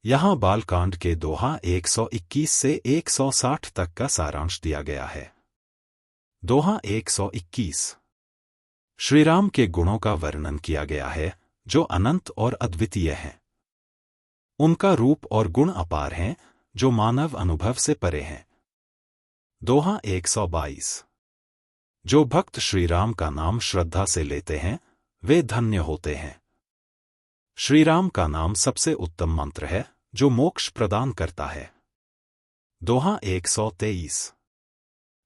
यहाँ बालकांड के दोहा 121 से 160 तक का सारांश दिया गया है। दोहा 121। श्रीराम के गुणों का वर्णन किया गया है, जो अनंत और अद्वितीय हैं। उनका रूप और गुण अपार हैं, जो मानव अनुभव से परे हैं। दोहा 122। जो भक्त श्रीराम का नाम श्रद्धा से लेते हैं, वे धन्य होते हैं। श्रीराम का नाम सबसे उत्तम मंत्र है, जो मोक्ष प्रदान करता है। दोहा 123।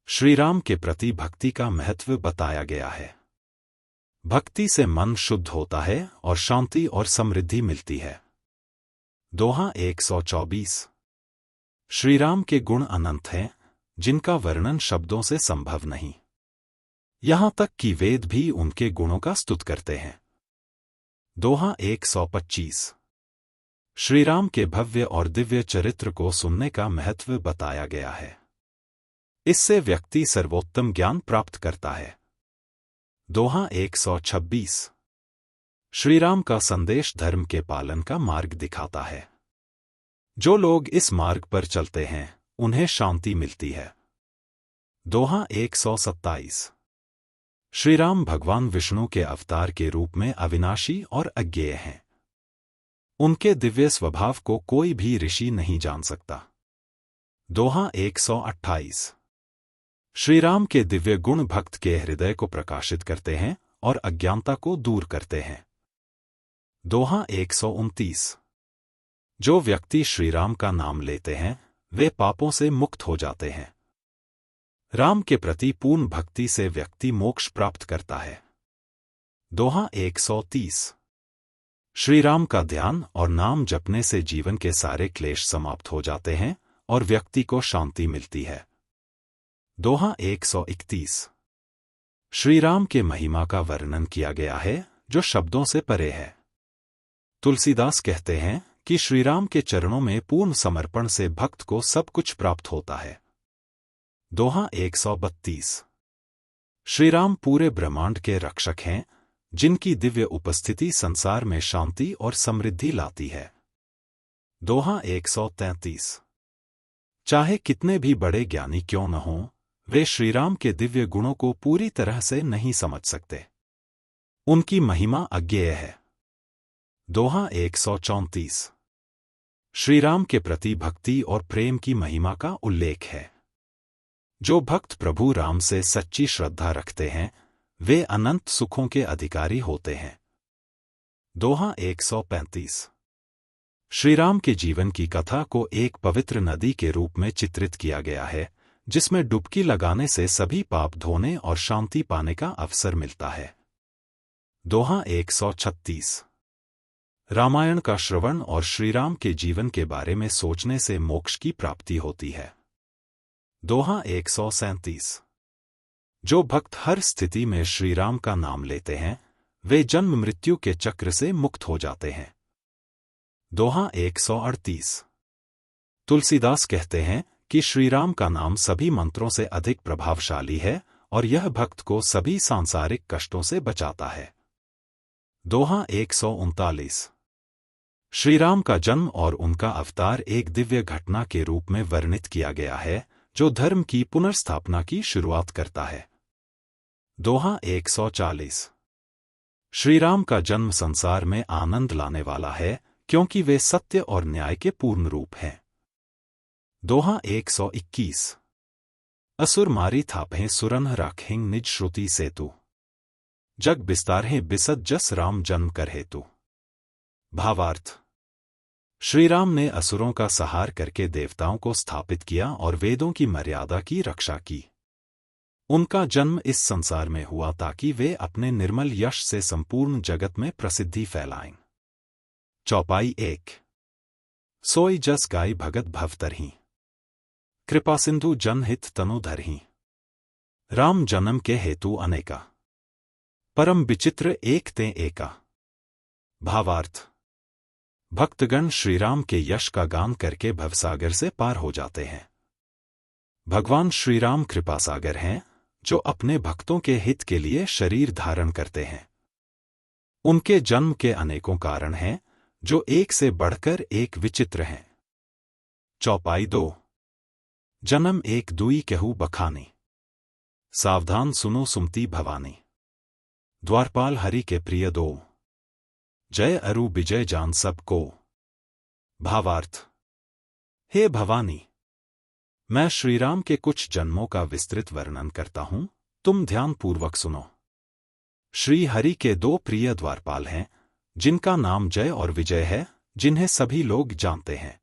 श्रीराम के प्रति भक्ति का महत्व बताया गया है। भक्ति से मन शुद्ध होता है और शांति और समृद्धि मिलती है। दोहा 124। श्रीराम के गुण अनंत हैं, जिनका वर्णन शब्दों से संभव नहीं। यहां तक कि वेद भी उनके गुणों का स्तुति करते हैं। दोहा 125। श्रीराम के भव्य और दिव्य चरित्र को सुनने का महत्व बताया गया है। इससे व्यक्ति सर्वोत्तम ज्ञान प्राप्त करता है। दोहा 126। श्रीराम का संदेश धर्म के पालन का मार्ग दिखाता है। जो लोग इस मार्ग पर चलते हैं, उन्हें शांति मिलती है। दोहा 127। श्रीराम भगवान विष्णु के अवतार के रूप में अविनाशी और अज्ञेय हैं। उनके दिव्य स्वभाव को कोई भी ऋषि नहीं जान सकता। दोहा 128। श्रीराम के दिव्य गुण भक्त के हृदय को प्रकाशित करते हैं और अज्ञानता को दूर करते हैं। दोहा 129। जो व्यक्ति श्रीराम का नाम लेते हैं, वे पापों से मुक्त हो जाते हैं। राम के प्रति पूर्ण भक्ति से व्यक्ति मोक्ष प्राप्त करता है। दोहा 130। श्रीराम का ध्यान और नाम जपने से जीवन के सारे क्लेश समाप्त हो जाते हैं और व्यक्ति को शांति मिलती है। दोहा 131। श्रीराम के महिमा का वर्णन किया गया है, जो शब्दों से परे है। तुलसीदास कहते हैं कि श्रीराम के चरणों में पूर्ण समर्पण से भक्त को सब कुछ प्राप्त होता है। दोहा 132। श्रीराम पूरे ब्रह्मांड के रक्षक हैं, जिनकी दिव्य उपस्थिति संसार में शांति और समृद्धि लाती है। दोहा 133। चाहे कितने भी बड़े ज्ञानी क्यों न हों, वे श्रीराम के दिव्य गुणों को पूरी तरह से नहीं समझ सकते। उनकी महिमा अज्ञेय है। दोहा 134। श्रीराम के प्रति भक्ति और प्रेम की महिमा का उल्लेख है। जो भक्त प्रभु राम से सच्ची श्रद्धा रखते हैं, वे अनंत सुखों के अधिकारी होते हैं। दोहा 135। श्रीराम के जीवन की कथा को एक पवित्र नदी के रूप में चित्रित किया गया है, जिसमें डुबकी लगाने से सभी पाप धोने और शांति पाने का अवसर मिलता है। दोहा 136। रामायण का श्रवण और श्रीराम के जीवन के बारे में सोचने से मोक्ष की प्राप्ति होती है। दोहा 137। जो भक्त हर स्थिति में श्रीराम का नाम लेते हैं, वे जन्म मृत्यु के चक्र से मुक्त हो जाते हैं। दोहा 138। तुलसीदास कहते हैं कि श्रीराम का नाम सभी मंत्रों से अधिक प्रभावशाली है और यह भक्त को सभी सांसारिक कष्टों से बचाता है। दोहा 139। श्रीराम का जन्म और उनका अवतार एक दिव्य घटना के रूप में वर्णित किया गया है, जो धर्म की पुनर्स्थापना की शुरुआत करता है। दोहा 140। श्रीराम का जन्म संसार में आनंद लाने वाला है, क्योंकि वे सत्य और न्याय के पूर्ण रूप हैं। दोहा 121। असुर मारी थापें सुरन राखें निज श्रुति सेतु, जग बिस्तारें बिसत जस राम जन्म कर हेतु। भावार्थ। श्रीराम ने असुरों का संहार करके देवताओं को स्थापित किया और वेदों की मर्यादा की रक्षा की। उनका जन्म इस संसार में हुआ ताकि वे अपने निर्मल यश से संपूर्ण जगत में प्रसिद्धि फैलाएं। चौपाई 1। सोई जस गाय भगत भवतरहीं, कृपा सिंधु जनहित तनु धरहीं। राम जन्म के हेतु अनेका, परम विचित्र एक ते एका। भावार्थ। भक्तगण श्रीराम के यश का गान करके भवसागर से पार हो जाते हैं। भगवान श्रीराम कृपा सागर हैं, जो अपने भक्तों के हित के लिए शरीर धारण करते हैं। उनके जन्म के अनेकों कारण हैं, जो एक से बढ़कर एक विचित्र हैं। चौपाई 2। जन्म एक दुई कहू बखानी, सावधान सुनो सुमती भवानी। द्वारपाल हरि के प्रिय दो, जय अरु विजय जान सब को। भावार्थ। हे भवानी, मैं श्रीराम के कुछ जन्मों का विस्तृत वर्णन करता हूं, तुम ध्यानपूर्वक सुनो। श्री हरि के दो प्रिय द्वारपाल हैं, जिनका नाम जय और विजय है, जिन्हें सभी लोग जानते हैं।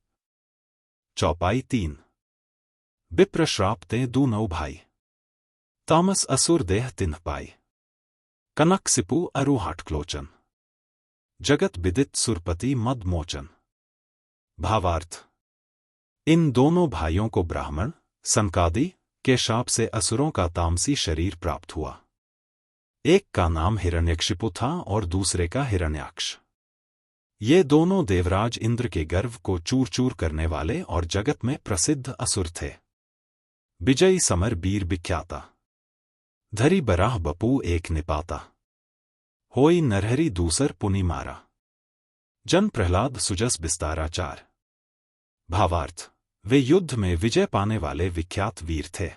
चौपाई 3। विप्र श्रापते दूनौ भाई, तामस असुर देह तिन्ह पाई। कनक सिपु अरु हाटक्लोचन, जगत विदित सुरपति मद मोचन। भावार्थ। इन दोनों भाइयों को ब्राह्मण सनकादि के शाप से असुरों का तामसी शरीर प्राप्त हुआ। एक का नाम हिरण्यकशिपु था और दूसरे का हिरण्याक्ष। ये दोनों देवराज इंद्र के गर्व को चूर चूर करने वाले और जगत में प्रसिद्ध असुर थे। विजयी समर बीर विख्याता, धरी बराह बपू एक निपाता। होई नरहरि दूसर पुनि मारा, जन प्रहलाद सुजस विस्ताराचार। भावार्थ। वे युद्ध में विजय पाने वाले विख्यात वीर थे।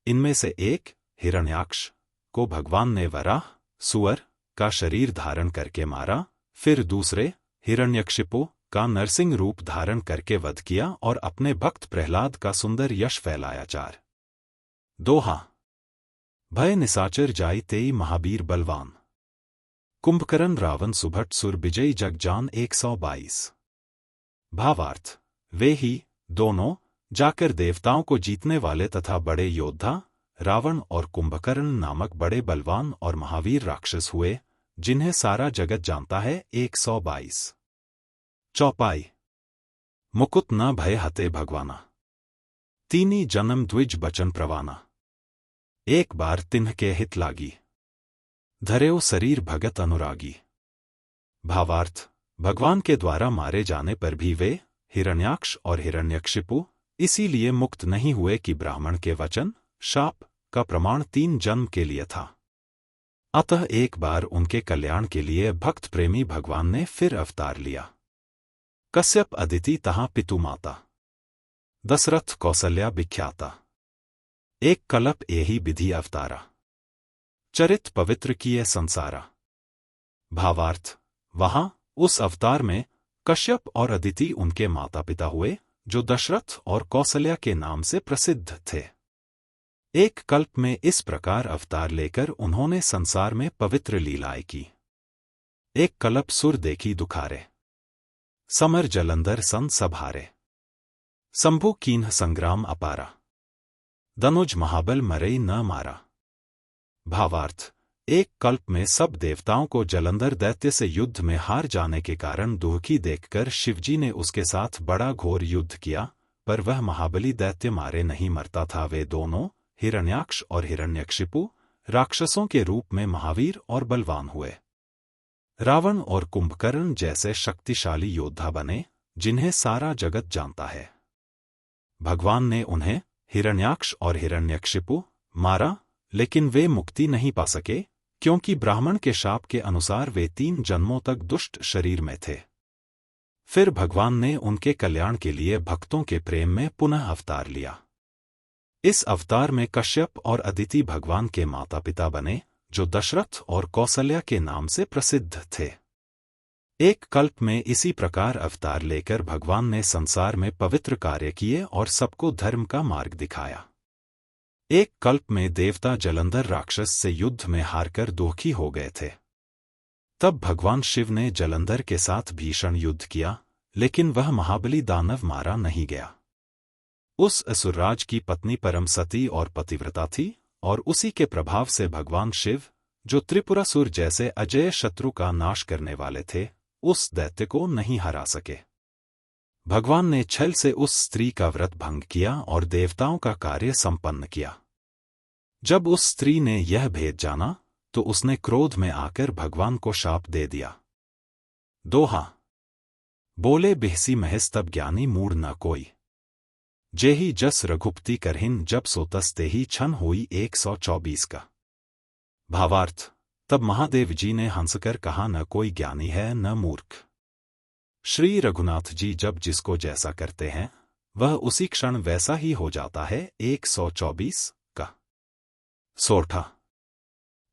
इनमें से एक, हिरण्याक्ष, को भगवान ने वराह सुअर का शरीर धारण करके मारा। फिर दूसरे, हिरण्यकशिपु, का नरसिंह रूप धारण करके वध किया और अपने भक्त प्रहलाद का सुंदर यश फैलाया। 4। दोहा। भय निसाचर जाई तेई महावीर बलवान, कुंभकर्ण रावण सुभट सुर विजयी जगजान 122। भावार्थ। वे ही दोनों जाकर देवताओं को जीतने वाले तथा बड़े योद्धा रावण और कुंभकर्ण नामक बड़े बलवान और महावीर राक्षस हुए, जिन्हें सारा जगत जानता है। 122। चौपाई। मुकुत न भय हते भगवाना, तीनी जन्म द्विज बचन प्रवाना। एक बार तिन्ह के हित लागी, धरेओ शरीर भगत अनुरागी। भावार्थ। भगवान के द्वारा मारे जाने पर भी वे, हिरण्याक्ष और हिरण्यकशिपु, इसीलिए मुक्त नहीं हुए कि ब्राह्मण के वचन शाप का प्रमाण 3 जन्म के लिए था। अतः एक बार उनके कल्याण के लिए भक्त प्रेमी भगवान ने फिर अवतार लिया। कश्यप अदिति तहां पितु माता, दशरथ कौसल्या विख्याता। एक कल्प एही विधि अवतारा, चरित पवित्र किए संसारा। भावार्थ। वहां उस अवतार में कश्यप और अदिति उनके माता पिता हुए, जो दशरथ और कौसल्या के नाम से प्रसिद्ध थे। एक कल्प में इस प्रकार अवतार लेकर उन्होंने संसार में पवित्र लीलाएं की। एक कल्प सुर देखी दुखारे, समर जलंधर सन सब हारे। शंभु कीन्ह संग्राम अपारा, दनुज महाबल मरई न मारा। भावार्थ। एक कल्प में सब देवताओं को जलंधर दैत्य से युद्ध में हार जाने के कारण दुखी देखकर शिवजी ने उसके साथ बड़ा घोर युद्ध किया, पर वह महाबली दैत्य मारे नहीं मरता था। वे दोनों, हिरण्याक्ष और हिरण्यकशिपु, राक्षसों के रूप में महावीर और बलवान हुए। रावण और कुंभकर्ण जैसे शक्तिशाली योद्धा बने, जिन्हें सारा जगत जानता है। भगवान ने उन्हें, हिरण्याक्ष और हिरण्यकशिपु, मारा, लेकिन वे मुक्ति नहीं पा सके, क्योंकि ब्राह्मण के शाप के अनुसार वे 3 जन्मों तक दुष्ट शरीर में थे। फिर भगवान ने उनके कल्याण के लिए भक्तों के प्रेम में पुनः अवतार लिया। इस अवतार में कश्यप और अदिति भगवान के माता पिता बने, जो दशरथ और कौसल्या के नाम से प्रसिद्ध थे। एक कल्प में इसी प्रकार अवतार लेकर भगवान ने संसार में पवित्र कार्य किए और सबको धर्म का मार्ग दिखाया। एक कल्प में देवता जलंधर राक्षस से युद्ध में हारकर दुखी हो गए थे। तब भगवान शिव ने जलंधर के साथ भीषण युद्ध किया, लेकिन वह महाबली दानव मारा नहीं गया। उस असुरराज की पत्नी परम सती और पतिव्रता थी, और उसी के प्रभाव से भगवान शिव, जो त्रिपुरासुर जैसे अजेय शत्रु का नाश करने वाले थे, उस दैत्य को नहीं हरा सके। भगवान ने छल से उस स्त्री का व्रत भंग किया और देवताओं का कार्य संपन्न किया। जब उस स्त्री ने यह भेद जाना, तो उसने क्रोध में आकर भगवान को शाप दे दिया। दोहा। बोले बिहसी महस तब ज्ञानी मूढ़ न कोई, जेहि जस रघुपति करहिन जब सोतस तेहि छन होई 124 का। भावार्थ। तब महादेव जी ने हंसकर कहा, न कोई ज्ञानी है न मूर्ख। श्री रघुनाथ जी जब जिसको जैसा करते हैं वह उसी क्षण वैसा ही हो जाता है। 124 का सोठा।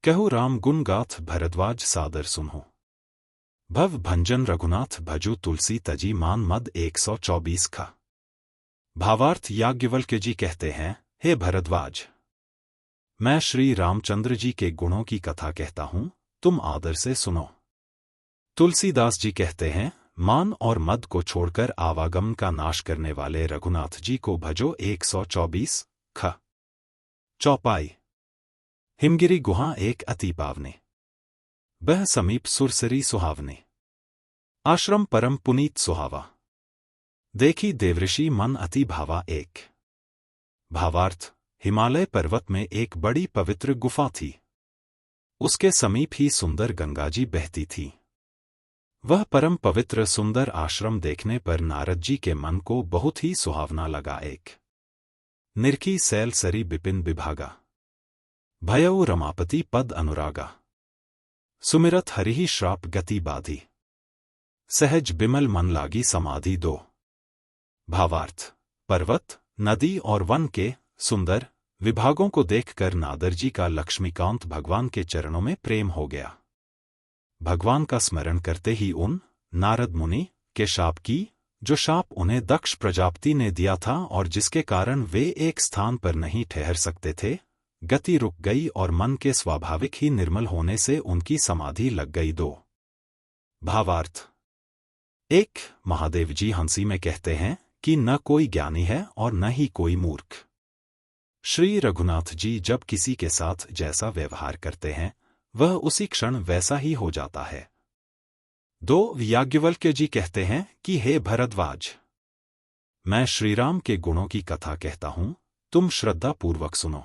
कहु राम गुण गाथ भरद्वाज सादर सुनहो। भव भंजन रघुनाथ भजु तुलसी तजी मान मद। 124 का भावार्थ याज्ञवल्क्य जी कहते हैं, हे भरद्वाज, मैं श्री रामचंद्र जी के गुणों की कथा कहता हूं, तुम आदर से सुनो। तुलसीदास जी कहते हैं, मान और मद को छोड़कर आवागमन का नाश करने वाले रघुनाथ जी को भजो। 124 ख चौपाई। हिमगिरी गुहा एक अति पावने, बह समीप सुरसरी सुहावने। आश्रम परम पुनीत सुहावा, देखी देवऋषि मन अति भावा। एक भावार्थ, हिमालय पर्वत में एक बड़ी पवित्र गुफा थी। उसके समीप ही सुंदर गंगाजी बहती थी। वह परम पवित्र सुंदर आश्रम देखने पर नारद जी के मन को बहुत ही सुहावना लगा। एक निरखी सैल सरी बिपिन विभागा, भयउ रमापति पद अनुरागा। सुमिरत हरिहि श्राप गति बाधी, सहज बिमल मन लागी समाधि। दो भावार्थ, पर्वत, नदी और वन के सुंदर विभागों को देखकर नारद जी का लक्ष्मीकांत भगवान के चरणों में प्रेम हो गया। भगवान का स्मरण करते ही उन नारद मुनि के शाप की, जो शाप उन्हें दक्ष प्रजापति ने दिया था और जिसके कारण वे एक स्थान पर नहीं ठहर सकते थे, गति रुक गई और मन के स्वाभाविक ही निर्मल होने से उनकी समाधि लग गई। दो भावार्थ, एक महादेव जी हंसी में कहते हैं कि न कोई ज्ञानी है और न ही कोई मूर्ख। श्री रघुनाथ जी जब किसी के साथ जैसा व्यवहार करते हैं वह उसी क्षण वैसा ही हो जाता है। दो याज्ञवल्क्य जी कहते हैं कि हे भरद्वाज, मैं श्रीराम के गुणों की कथा कहता हूं, तुम श्रद्धा पूर्वक सुनो।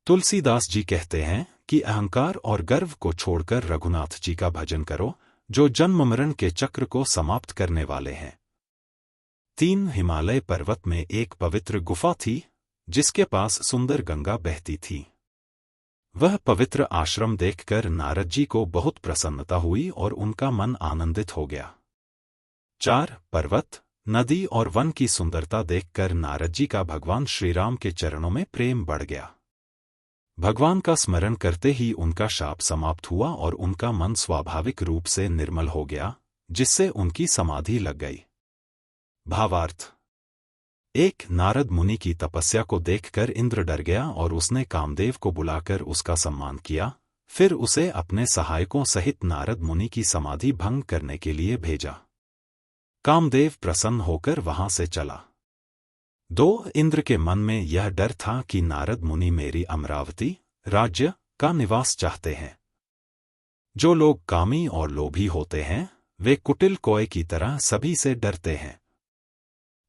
तुलसीदास जी कहते हैं कि अहंकार और गर्व को छोड़कर रघुनाथ जी का भजन करो, जो जन्म मरण के चक्र को समाप्त करने वाले हैं। तीन हिमालय पर्वत में एक पवित्र गुफा थी जिसके पास सुंदर गंगा बहती थी। वह पवित्र आश्रम देखकर नारद जी को बहुत प्रसन्नता हुई और उनका मन आनंदित हो गया। चार पर्वत, नदी और वन की सुंदरता देखकर नारद जी का भगवान श्रीराम के चरणों में प्रेम बढ़ गया। भगवान का स्मरण करते ही उनका शाप समाप्त हुआ और उनका मन स्वाभाविक रूप से निर्मल हो गया, जिससे उनकी समाधि लग गई। भावार्थ, एक नारद मुनि की तपस्या को देखकर इंद्र डर गया और उसने कामदेव को बुलाकर उसका सम्मान किया। फिर उसे अपने सहायकों सहित नारद मुनि की समाधि भंग करने के लिए भेजा। कामदेव प्रसन्न होकर वहां से चला। दो इंद्र के मन में यह डर था कि नारद मुनि मेरी अमरावती राज्य का निवास चाहते हैं। जो लोग कामी और लोभी होते हैं वे कुटिल कोए की तरह सभी से डरते हैं।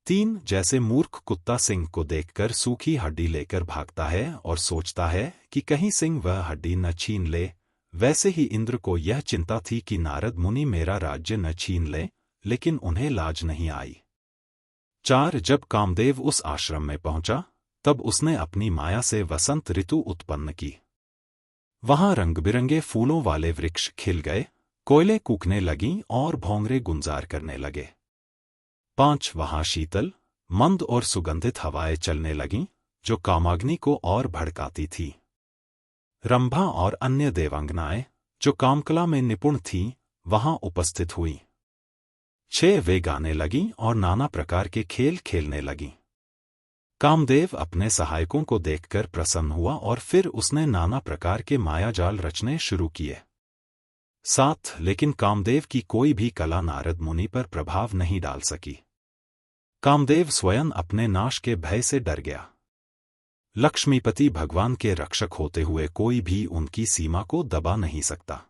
तीन जैसे मूर्ख कुत्ता सिंह को देखकर सूखी हड्डी लेकर भागता है और सोचता है कि कहीं सिंह वह हड्डी न छीन ले, वैसे ही इंद्र को यह चिंता थी कि नारद मुनि मेरा राज्य न छीन ले, लेकिन उन्हें लाज नहीं आई। चार जब कामदेव उस आश्रम में पहुंचा तब उसने अपनी माया से वसंत ऋतु उत्पन्न की। वहां रंग बिरंगे फूलों वाले वृक्ष खिल गए, कोयले कूकने लगीं और भौंगरे गुंजार करने लगे। पांच वहां शीतल, मंद और सुगंधित हवाएं चलने लगीं, जो कामाग्नि को और भड़काती थी। रंभा और अन्य देवांगनाएं, जो कामकला में निपुण थीं, वहां उपस्थित हुईं। छह वे गाने लगीं और नाना प्रकार के खेल खेलने लगीं। कामदेव अपने सहायकों को देखकर प्रसन्न हुआ और फिर उसने नाना प्रकार के मायाजाल रचने शुरू किए। साथ लेकिन कामदेव की कोई भी कला नारद मुनि पर प्रभाव नहीं डाल सकी। कामदेव स्वयं अपने नाश के भय से डर गया। लक्ष्मीपति भगवान के रक्षक होते हुए कोई भी उनकी सीमा को दबा नहीं सकता।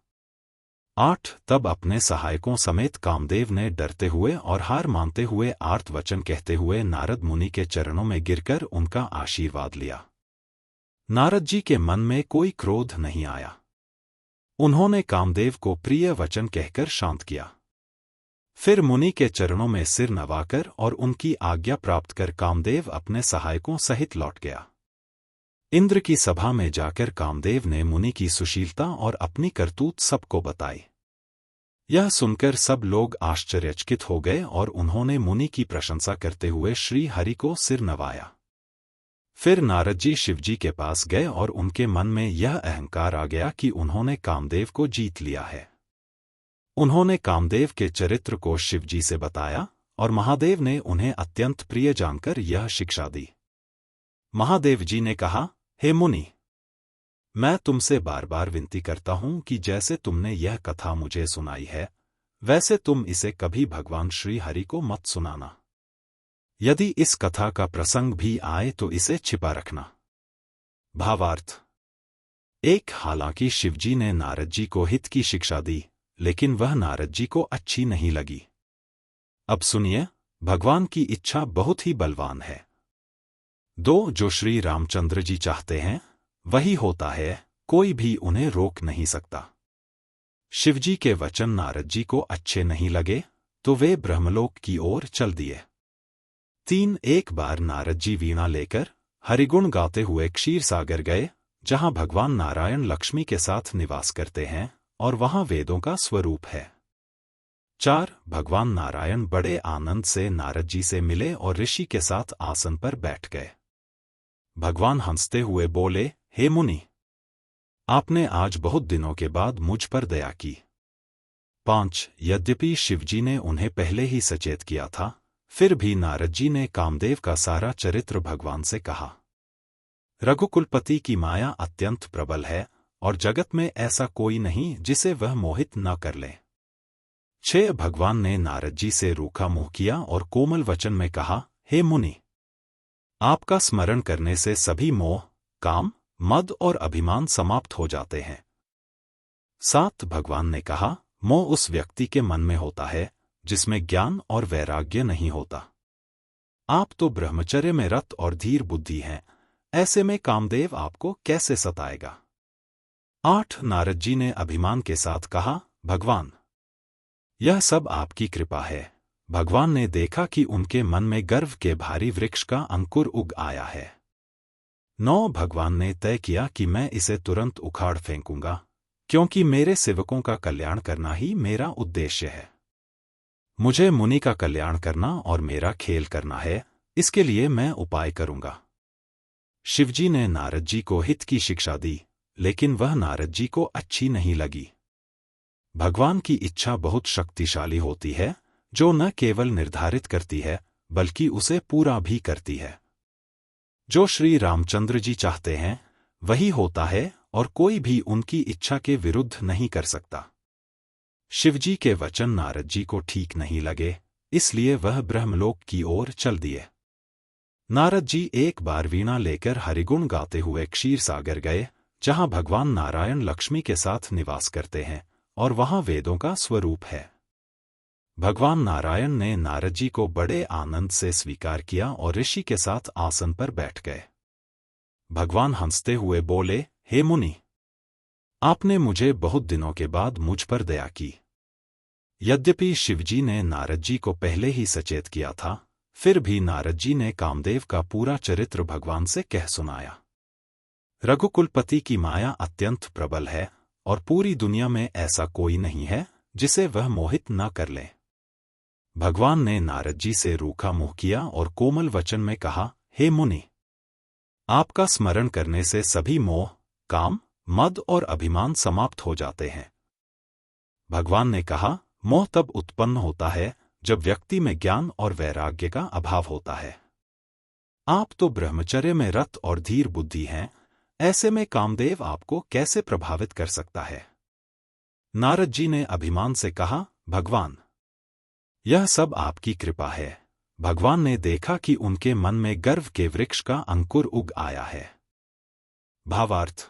8 तब अपने सहायकों समेत कामदेव ने डरते हुए और हार मानते हुए आर्त वचन कहते हुए नारद मुनि के चरणों में गिरकर उनका आशीर्वाद लिया। नारद जी के मन में कोई क्रोध नहीं आया। उन्होंने कामदेव को प्रिय वचन कहकर शांत किया। फिर मुनि के चरणों में सिर नवाकर और उनकी आज्ञा प्राप्त कर कामदेव अपने सहायकों सहित लौट गया। इंद्र की सभा में जाकर कामदेव ने मुनि की सुशीलता और अपनी करतूत सबको बताई। यह सुनकर सब लोग आश्चर्यचकित हो गए और उन्होंने मुनि की प्रशंसा करते हुए श्री हरि को सिर नवाया। फिर नारद जी शिवजी के पास गए और उनके मन में यह अहंकार आ गया कि उन्होंने कामदेव को जीत लिया है। उन्होंने कामदेव के चरित्र को शिवजी से बताया और महादेव ने उन्हें अत्यंत प्रिय जानकर यह शिक्षा दी। महादेव जी ने कहा, हे मुनि, मैं तुमसे बार बार विनती करता हूं कि जैसे तुमने यह कथा मुझे सुनाई है, वैसे तुम इसे कभी भगवान श्री हरि को मत सुनाना। यदि इस कथा का प्रसंग भी आए तो इसे छिपा रखना। भावार्थ। एक, हालांकि शिवजी ने नारद जी को हित की शिक्षा दी, लेकिन वह नारद जी को अच्छी नहीं लगी। अब सुनिए, भगवान की इच्छा बहुत ही बलवान है। 2, जो श्री रामचंद्र जी चाहते हैं वही होता है, कोई भी उन्हें रोक नहीं सकता। शिवजी के वचन नारद जी को अच्छे नहीं लगे तो वे ब्रह्मलोक की ओर चल दिए। 3, एक बार नारद जी वीणा लेकर हरिगुण गाते हुए क्षीर सागर गए, जहां भगवान नारायण लक्ष्मी के साथ निवास करते हैं और वहां वेदों का स्वरूप है। 4, भगवान नारायण बड़े आनंद से नारद जी से मिले और ऋषि के साथ आसन पर बैठ गए। भगवान हंसते हुए बोले, हे मुनि, आपने आज बहुत दिनों के बाद मुझ पर दया की। 5, यद्यपि शिवजी ने उन्हें पहले ही सचेत किया था, फिर भी नारद जी ने कामदेव का सारा चरित्र भगवान से कहा। रघुकुलपति की माया अत्यंत प्रबल है और जगत में ऐसा कोई नहीं जिसे वह मोहित न कर ले। 6, भगवान ने नारद जी से रूखा मुंह किया और कोमल वचन में कहा, हे मुनि, आपका स्मरण करने से सभी मोह, काम, मद और अभिमान समाप्त हो जाते हैं। 7, भगवान ने कहा, मोह उस व्यक्ति के मन में होता है जिसमें ज्ञान और वैराग्य नहीं होता। आप तो ब्रह्मचर्य में रत और धीर बुद्धि हैं, ऐसे में कामदेव आपको कैसे सताएगा। 8, नारद जी ने अभिमान के साथ कहा, भगवान, यह सब आपकी कृपा है। भगवान ने देखा कि उनके मन में गर्व के भारी वृक्ष का अंकुर उग आया है। 9, भगवान ने तय किया कि मैं इसे तुरंत उखाड़ फेंकूंगा, क्योंकि मेरे सेवकों का कल्याण करना ही मेरा उद्देश्य है। मुझे मुनि का कल्याण करना और मेरा खेल करना है, इसके लिए मैं उपाय करूंगा। शिवजी ने नारद जी को हित की शिक्षा दी, लेकिन वह नारद जी को अच्छी नहीं लगी। भगवान की इच्छा बहुत शक्तिशाली होती है, जो न केवल निर्धारित करती है बल्कि उसे पूरा भी करती है। जो श्री रामचंद्र जी चाहते हैं वही होता है और कोई भी उनकी इच्छा के विरुद्ध नहीं कर सकता। शिवजी के वचन नारद जी को ठीक नहीं लगे, इसलिए वह ब्रह्मलोक की ओर चल दिए। नारद जी एक बार वीणा लेकर हरिगुण गाते हुए क्षीर सागर गए, जहां भगवान नारायण लक्ष्मी के साथ निवास करते हैं और वहां वेदों का स्वरूप है। भगवान नारायण ने नारद जी को बड़े आनंद से स्वीकार किया और ऋषि के साथ आसन पर बैठ गए। भगवान हंसते हुए बोले, हे मुनि, आपने मुझे बहुत दिनों के बाद मुझ पर दया की। यद्यपि शिवजी ने नारद जी को पहले ही सचेत किया था, फिर भी नारद जी ने कामदेव का पूरा चरित्र भगवान से कह सुनाया। रघुकुलपति की माया अत्यंत प्रबल है और पूरी दुनिया में ऐसा कोई नहीं है जिसे वह मोहित न कर ले। भगवान ने नारद जी से रूखा मुंह किया और कोमल वचन में कहा, हे मुनि, आपका स्मरण करने से सभी मोह, काम, मद और अभिमान समाप्त हो जाते हैं। भगवान ने कहा, मोह तब उत्पन्न होता है जब व्यक्ति में ज्ञान और वैराग्य का अभाव होता है। आप तो ब्रह्मचर्य में रत और धीर बुद्धि हैं, ऐसे में कामदेव आपको कैसे प्रभावित कर सकता है। नारद जी ने अभिमान से कहा, भगवान, यह सब आपकी कृपा है। भगवान ने देखा कि उनके मन में गर्व के वृक्ष का अंकुर उग आया है। भावार्थ।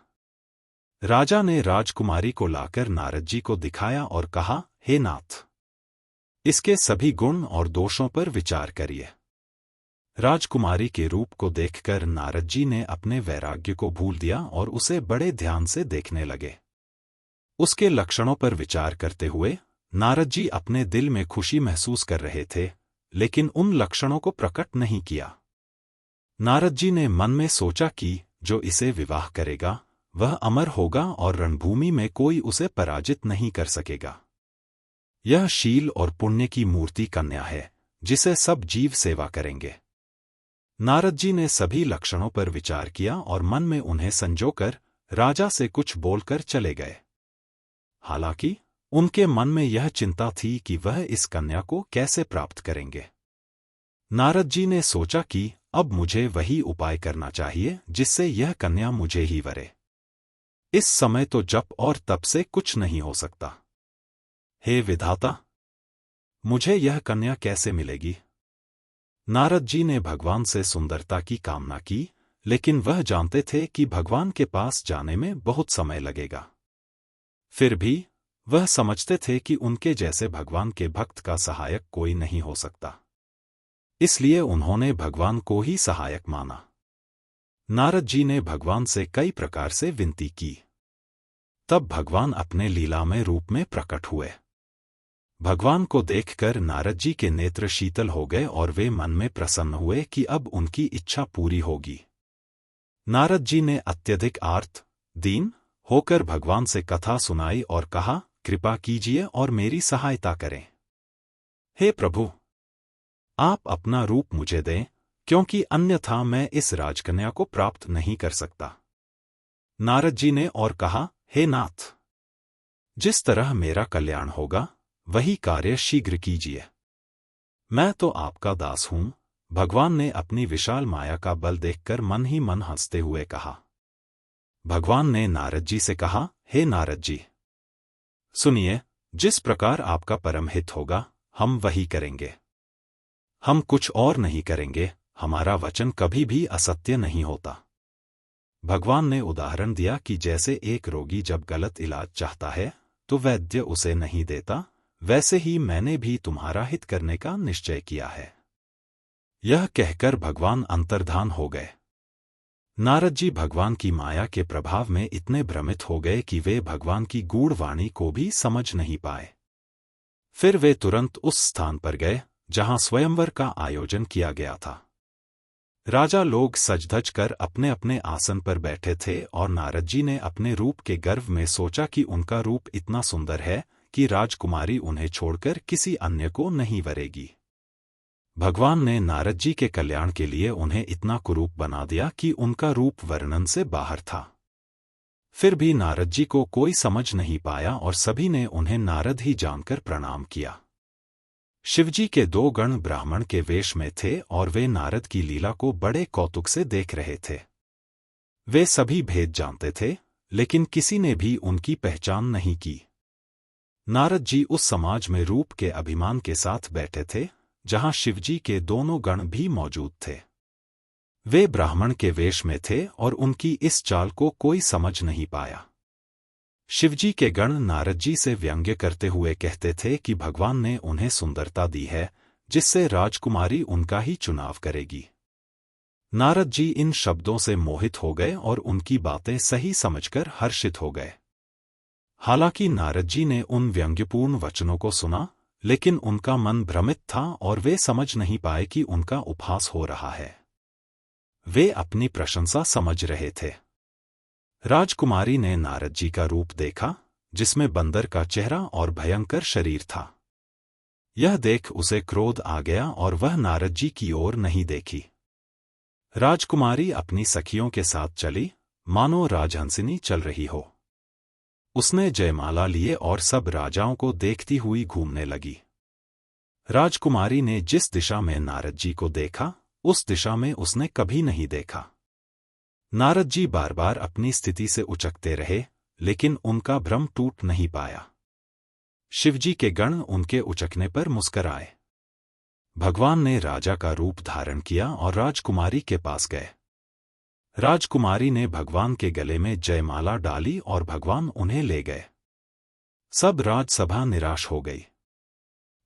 राजा ने राजकुमारी को लाकर नारद जी को दिखाया और कहा, हे नाथ, इसके सभी गुण और दोषों पर विचार करिए। राजकुमारी के रूप को देखकर नारद जी ने अपने वैराग्य को भूल दिया और उसे बड़े ध्यान से देखने लगे। उसके लक्षणों पर विचार करते हुए नारद जी अपने दिल में खुशी महसूस कर रहे थे, लेकिन उन लक्षणों को प्रकट नहीं किया। नारद जी ने मन में सोचा कि जो इसे विवाह करेगा वह अमर होगा और रणभूमि में कोई उसे पराजित नहीं कर सकेगा। यह शील और पुण्य की मूर्ति कन्या है जिसे सब जीव सेवा करेंगे। नारद जी ने सभी लक्षणों पर विचार किया और मन में उन्हें संजोकर राजा से कुछ बोलकर चले गए। हालांकि उनके मन में यह चिंता थी कि वह इस कन्या को कैसे प्राप्त करेंगे। नारद जी ने सोचा कि अब मुझे वही उपाय करना चाहिए जिससे यह कन्या मुझे ही वरे। इस समय तो जप और तप से कुछ नहीं हो सकता। हे विधाता, मुझे यह कन्या कैसे मिलेगी? नारद जी ने भगवान से सुंदरता की कामना की, लेकिन वह जानते थे कि भगवान के पास जाने में बहुत समय लगेगा। फिर भी वह समझते थे कि उनके जैसे भगवान के भक्त का सहायक कोई नहीं हो सकता। इसलिए उन्होंने भगवान को ही सहायक माना। नारद जी ने भगवान से कई प्रकार से विनती की। तब भगवान अपने लीलामय रूप में प्रकट हुए। भगवान को देखकर नारद जी के नेत्र शीतल हो गए और वे मन में प्रसन्न हुए कि अब उनकी इच्छा पूरी होगी। नारद जी ने अत्यधिक आर्त, दीन होकर भगवान से कथा सुनाई और कहा, कृपा कीजिए और मेरी सहायता करें। हे प्रभु, आप अपना रूप मुझे दें, क्योंकि अन्यथा मैं इस राजकन्या को प्राप्त नहीं कर सकता। नारद जी ने और कहा, हे नाथ, जिस तरह मेरा कल्याण होगा वही कार्य शीघ्र कीजिए। मैं तो आपका दास हूं। भगवान ने अपनी विशाल माया का बल देखकर मन ही मन हंसते हुए कहा। भगवान ने नारद जी से कहा, हे नारद जी, सुनिए, जिस प्रकार आपका परम हित होगा हम वही करेंगे। हम कुछ और नहीं करेंगे, हमारा वचन कभी भी असत्य नहीं होता। भगवान ने उदाहरण दिया कि जैसे एक रोगी जब गलत इलाज चाहता है तो वैद्य उसे नहीं देता, वैसे ही मैंने भी तुम्हारा हित करने का निश्चय किया है। यह कहकर भगवान अंतर्धान हो गए। नारद जी भगवान की माया के प्रभाव में इतने भ्रमित हो गए कि वे भगवान की गूढ़ वाणी को भी समझ नहीं पाए। फिर वे तुरंत उस स्थान पर गए जहां स्वयंवर का आयोजन किया गया था। राजा लोग सज-धज कर अपने अपने आसन पर बैठे थे और नारद जी ने अपने रूप के गर्व में सोचा कि उनका रूप इतना सुंदर है कि राजकुमारी उन्हें छोड़कर किसी अन्य को नहीं वरेगी। भगवान ने नारद जी के कल्याण के लिए उन्हें इतना कुरूप बना दिया कि उनका रूप वर्णन से बाहर था। फिर भी नारद जी को कोई समझ नहीं पाया और सभी ने उन्हें नारद ही जानकर प्रणाम किया। शिवजी के 2 गण ब्राह्मण के वेश में थे और वे नारद की लीला को बड़े कौतुक से देख रहे थे। वे सभी भेद जानते थे, लेकिन किसी ने भी उनकी पहचान नहीं की। नारद जी उस समाज में रूप के अभिमान के साथ बैठे थे जहां शिवजी के दोनों गण भी मौजूद थे। वे ब्राह्मण के वेश में थे और उनकी इस चाल को कोई समझ नहीं पाया। शिवजी के गण नारद जी से व्यंग्य करते हुए कहते थे कि भगवान ने उन्हें सुंदरता दी है जिससे राजकुमारी उनका ही चुनाव करेगी। नारद जी इन शब्दों से मोहित हो गए और उनकी बातें सही समझकर हर्षित हो गए। हालांकि नारद जी ने उन व्यंग्यपूर्ण वचनों को सुना, लेकिन उनका मन भ्रमित था और वे समझ नहीं पाए कि उनका उपहास हो रहा है। वे अपनी प्रशंसा समझ रहे थे। राजकुमारी ने नारद जी का रूप देखा, जिसमें बंदर का चेहरा और भयंकर शरीर था। यह देख उसे क्रोध आ गया और वह नारद जी की ओर नहीं देखी। राजकुमारी अपनी सखियों के साथ चली, मानो राजहंसिनी चल रही हो। उसने जयमाला लिए और सब राजाओं को देखती हुई घूमने लगी। राजकुमारी ने जिस दिशा में नारद जी को देखा, उस दिशा में उसने कभी नहीं देखा। नारद जी बार बार अपनी स्थिति से उचकते रहे, लेकिन उनका भ्रम टूट नहीं पाया। शिवजी के गण उनके उचकने पर मुस्कराए। भगवान ने राजा का रूप धारण किया और राजकुमारी के पास गए। राजकुमारी ने भगवान के गले में जयमाला डाली और भगवान उन्हें ले गए। सब राजसभा निराश हो गई।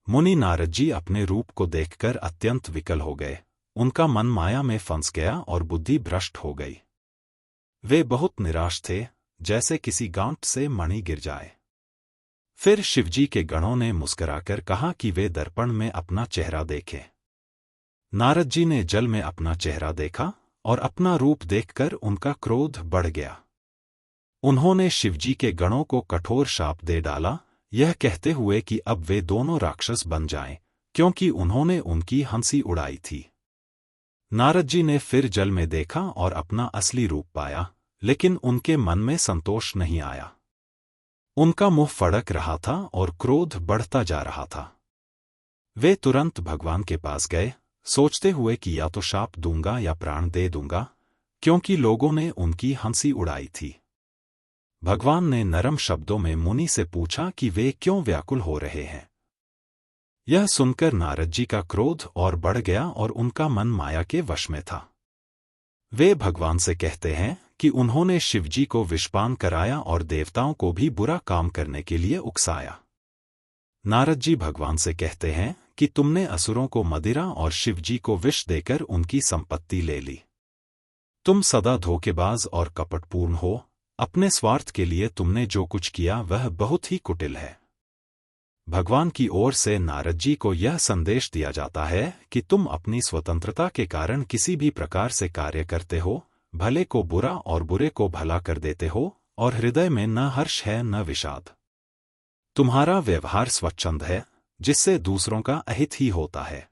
मुनि नारद जी अपने रूप को देखकर अत्यंत विकल हो गए। उनका मन माया में फंस गया और बुद्धि भ्रष्ट हो गई। वे बहुत निराश थे, जैसे किसी गांठ से मणि गिर जाए। फिर शिवजी के गणों ने मुस्कुराकर कहा कि वे दर्पण में अपना चेहरा देखें। नारद जी ने जल में अपना चेहरा देखा और अपना रूप देखकर उनका क्रोध बढ़ गया। उन्होंने शिवजी के गणों को कठोर शाप दे डाला यह कहते हुए कि अब वे दोनों राक्षस बन जाएं, क्योंकि उन्होंने उनकी हंसी उड़ाई थी। नारद जी ने फिर जल में देखा और अपना असली रूप पाया, लेकिन उनके मन में संतोष नहीं आया। उनका मुंह फड़क रहा था और क्रोध बढ़ता जा रहा था। वे तुरंत भगवान के पास गए, सोचते हुए कि या तो शाप दूंगा या प्राण दे दूंगा, क्योंकि लोगों ने उनकी हंसी उड़ाई थी। भगवान ने नरम शब्दों में मुनि से पूछा कि वे क्यों व्याकुल हो रहे हैं। यह सुनकर नारद जी का क्रोध और बढ़ गया और उनका मन माया के वश में था। वे भगवान से कहते हैं कि उन्होंने शिवजी को विषपान कराया और देवताओं को भी बुरा काम करने के लिए उकसाया। नारद जी भगवान से कहते हैं कि तुमने असुरों को मदिरा और शिवजी को विष देकर उनकी संपत्ति ले ली। तुम सदा धोखेबाज और कपटपूर्ण हो, अपने स्वार्थ के लिए तुमने जो कुछ किया वह बहुत ही कुटिल है। भगवान की ओर से नारद जी को यह संदेश दिया जाता है कि तुम अपनी स्वतंत्रता के कारण किसी भी प्रकार से कार्य करते हो, भले को बुरा और बुरे को भला कर देते हो, और हृदय में न हर्ष है न विषाद। तुम्हारा व्यवहार स्वच्छंद है, जिससे दूसरों का अहित ही होता है।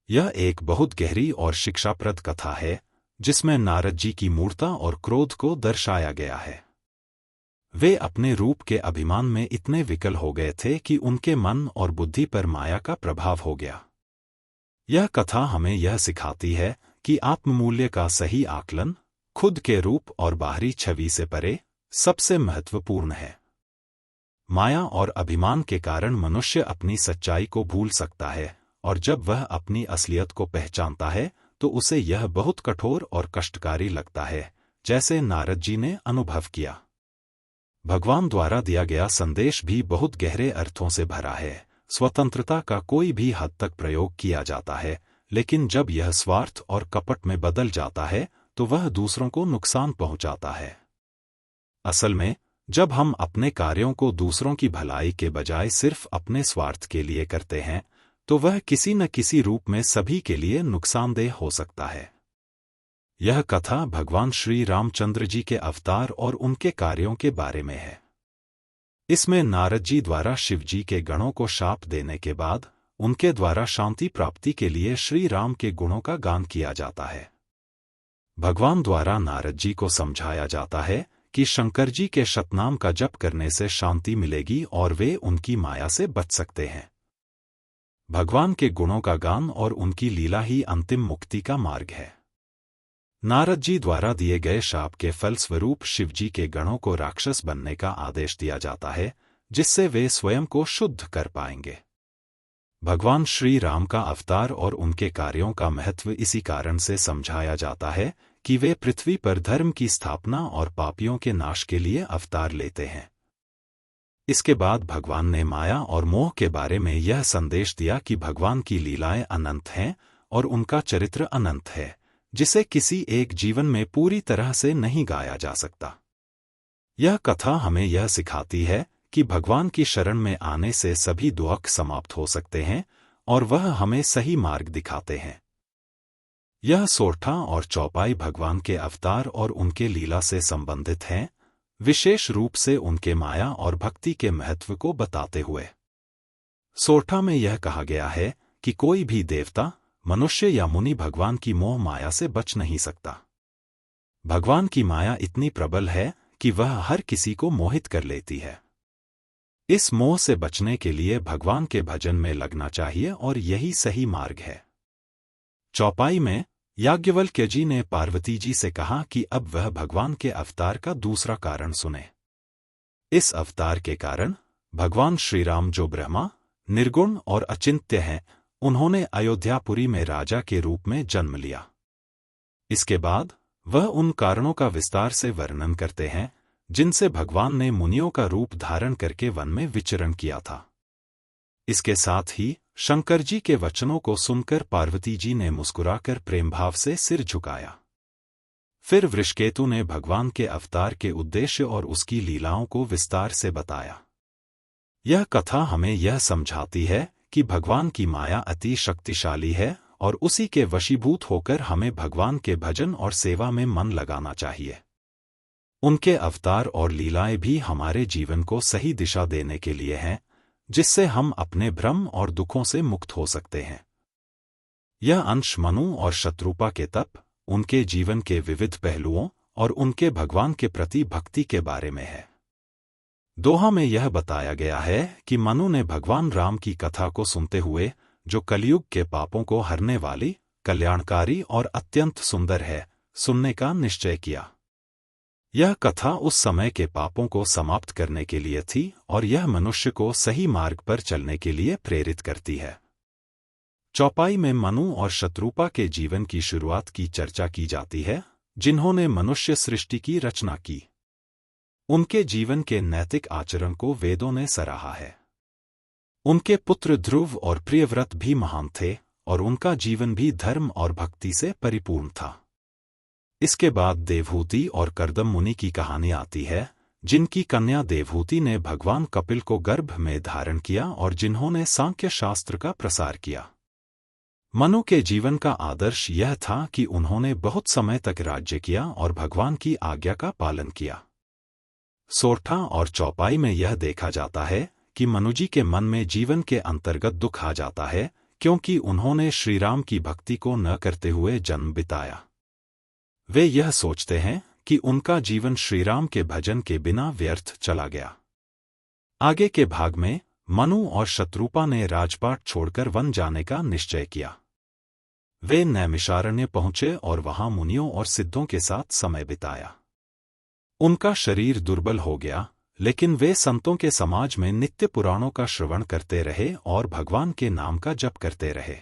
यह एक बहुत गहरी और शिक्षाप्रद कथा है, जिसमें नारद जी की मूर्खता और क्रोध को दर्शाया गया है। वे अपने रूप के अभिमान में इतने विकल हो गए थे कि उनके मन और बुद्धि पर माया का प्रभाव हो गया। यह कथा हमें यह सिखाती है कि आत्ममूल्य का सही आकलन, खुद के रूप और बाहरी छवि से परे, सबसे महत्वपूर्ण है। माया और अभिमान के कारण मनुष्य अपनी सच्चाई को भूल सकता है, और जब वह अपनी असलियत को पहचानता है तो उसे यह बहुत कठोर और कष्टकारी लगता है, जैसे नारद जी ने अनुभव किया। भगवान द्वारा दिया गया संदेश भी बहुत गहरे अर्थों से भरा है। स्वतंत्रता का कोई भी हद तक प्रयोग किया जाता है, लेकिन जब यह स्वार्थ और कपट में बदल जाता है तो वह दूसरों को नुकसान पहुंचाता है। असल में, जब हम अपने कार्यों को दूसरों की भलाई के बजाय सिर्फ अपने स्वार्थ के लिए करते हैं, तो वह किसी न किसी रूप में सभी के लिए नुकसानदेह हो सकता है। यह कथा भगवान श्री रामचंद्र जी के अवतार और उनके कार्यों के बारे में है। इसमें नारद जी द्वारा शिव जी के गणों को शाप देने के बाद उनके द्वारा शांति प्राप्ति के लिए श्री राम के गुणों का गान किया जाता है। भगवान द्वारा नारद जी को समझाया जाता है कि शंकर जी के शतनाम का जप करने से शांति मिलेगी और वे उनकी माया से बच सकते हैं। भगवान के गुणों का गान और उनकी लीला ही अंतिम मुक्ति का मार्ग है। नारद जी द्वारा दिए गए शाप के फलस्वरूप शिवजी के गणों को राक्षस बनने का आदेश दिया जाता है, जिससे वे स्वयं को शुद्ध कर पाएंगे। भगवान श्री राम का अवतार और उनके कार्यों का महत्व इसी कारण से समझाया जाता है कि वे पृथ्वी पर धर्म की स्थापना और पापियों के नाश के लिए अवतार लेते हैं। इसके बाद भगवान ने माया और मोह के बारे में यह संदेश दिया कि भगवान की लीलाएं अनंत हैं और उनका चरित्र अनंत है, जिसे किसी एक जीवन में पूरी तरह से नहीं गाया जा सकता। यह कथा हमें यह सिखाती है कि भगवान की शरण में आने से सभी दुख समाप्त हो सकते हैं और वह हमें सही मार्ग दिखाते हैं। यह सोरठा और चौपाई भगवान के अवतार और उनके लीला से संबंधित हैं, विशेष रूप से उनके माया और भक्ति के महत्व को बताते हुए। सोरठा में यह कहा गया है कि कोई भी देवता, मनुष्य या मुनि भगवान की मोह माया से बच नहीं सकता। भगवान की माया इतनी प्रबल है कि वह हर किसी को मोहित कर लेती है। इस मोह से बचने के लिए भगवान के भजन में लगना चाहिए और यही सही मार्ग है। चौपाई में याज्ञवल्क्य जी ने पार्वती जी से कहा कि अब वह भगवान के अवतार का दूसरा कारण सुने। इस अवतार के कारण भगवान श्रीराम, जो ब्रह्मा, निर्गुण और अचिंत्य हैं, उन्होंने अयोध्यापुरी में राजा के रूप में जन्म लिया। इसके बाद वह उन कारणों का विस्तार से वर्णन करते हैं जिनसे भगवान ने मुनियों का रूप धारण करके वन में विचरण किया था। इसके साथ ही शंकर जी के वचनों को सुनकर पार्वती जी ने मुस्कुराकर प्रेम भाव से सिर झुकाया। फिर वृषकेतु ने भगवान के अवतार के उद्देश्य और उसकी लीलाओं को विस्तार से बताया। यह कथा हमें यह समझाती है कि भगवान की माया अति शक्तिशाली है और उसी के वशीभूत होकर हमें भगवान के भजन और सेवा में मन लगाना चाहिए। उनके अवतार और लीलाएं भी हमारे जीवन को सही दिशा देने के लिए हैं, जिससे हम अपने भ्रम और दुखों से मुक्त हो सकते हैं। यह अंश मनु और शत्रुपा के तप, उनके जीवन के विविध पहलुओं और उनके भगवान के प्रति भक्ति के बारे में है। दोहा में यह बताया गया है कि मनु ने भगवान राम की कथा को सुनते हुए, जो कलयुग के पापों को हरने वाली, कल्याणकारी और अत्यंत सुंदर है, सुनने का निश्चय किया। यह कथा उस समय के पापों को समाप्त करने के लिए थी और यह मनुष्य को सही मार्ग पर चलने के लिए प्रेरित करती है। चौपाई में मनु और शत्रुपा के जीवन की शुरुआत की चर्चा की जाती है, जिन्होंने मनुष्य सृष्टि की रचना की। उनके जीवन के नैतिक आचरण को वेदों ने सराहा है। उनके पुत्र ध्रुव और प्रियव्रत भी महान थे और उनका जीवन भी धर्म और भक्ति से परिपूर्ण था। इसके बाद देवहूति और कर्दम मुनि की कहानी आती है, जिनकी कन्या देवहूति ने भगवान कपिल को गर्भ में धारण किया और जिन्होंने सांख्य शास्त्र का प्रसार किया। मनु के जीवन का आदर्श यह था कि उन्होंने बहुत समय तक राज्य किया और भगवान की आज्ञा का पालन किया। सोरठा और चौपाई में यह देखा जाता है कि मनुजी के मन में जीवन के अंतर्गत दुख आ जाता है, क्योंकि उन्होंने श्रीराम की भक्ति को न करते हुए जन्म बिताया। वे यह सोचते हैं कि उनका जीवन श्रीराम के भजन के बिना व्यर्थ चला गया। आगे के भाग में मनु और शत्रुपा ने राजपाट छोड़कर वन जाने का निश्चय किया। वे नैमिषारण्य पहुंचे और वहां मुनियों और सिद्धों के साथ समय बिताया। उनका शरीर दुर्बल हो गया, लेकिन वे संतों के समाज में नित्य पुराणों का श्रवण करते रहे और भगवान के नाम का जप करते रहे।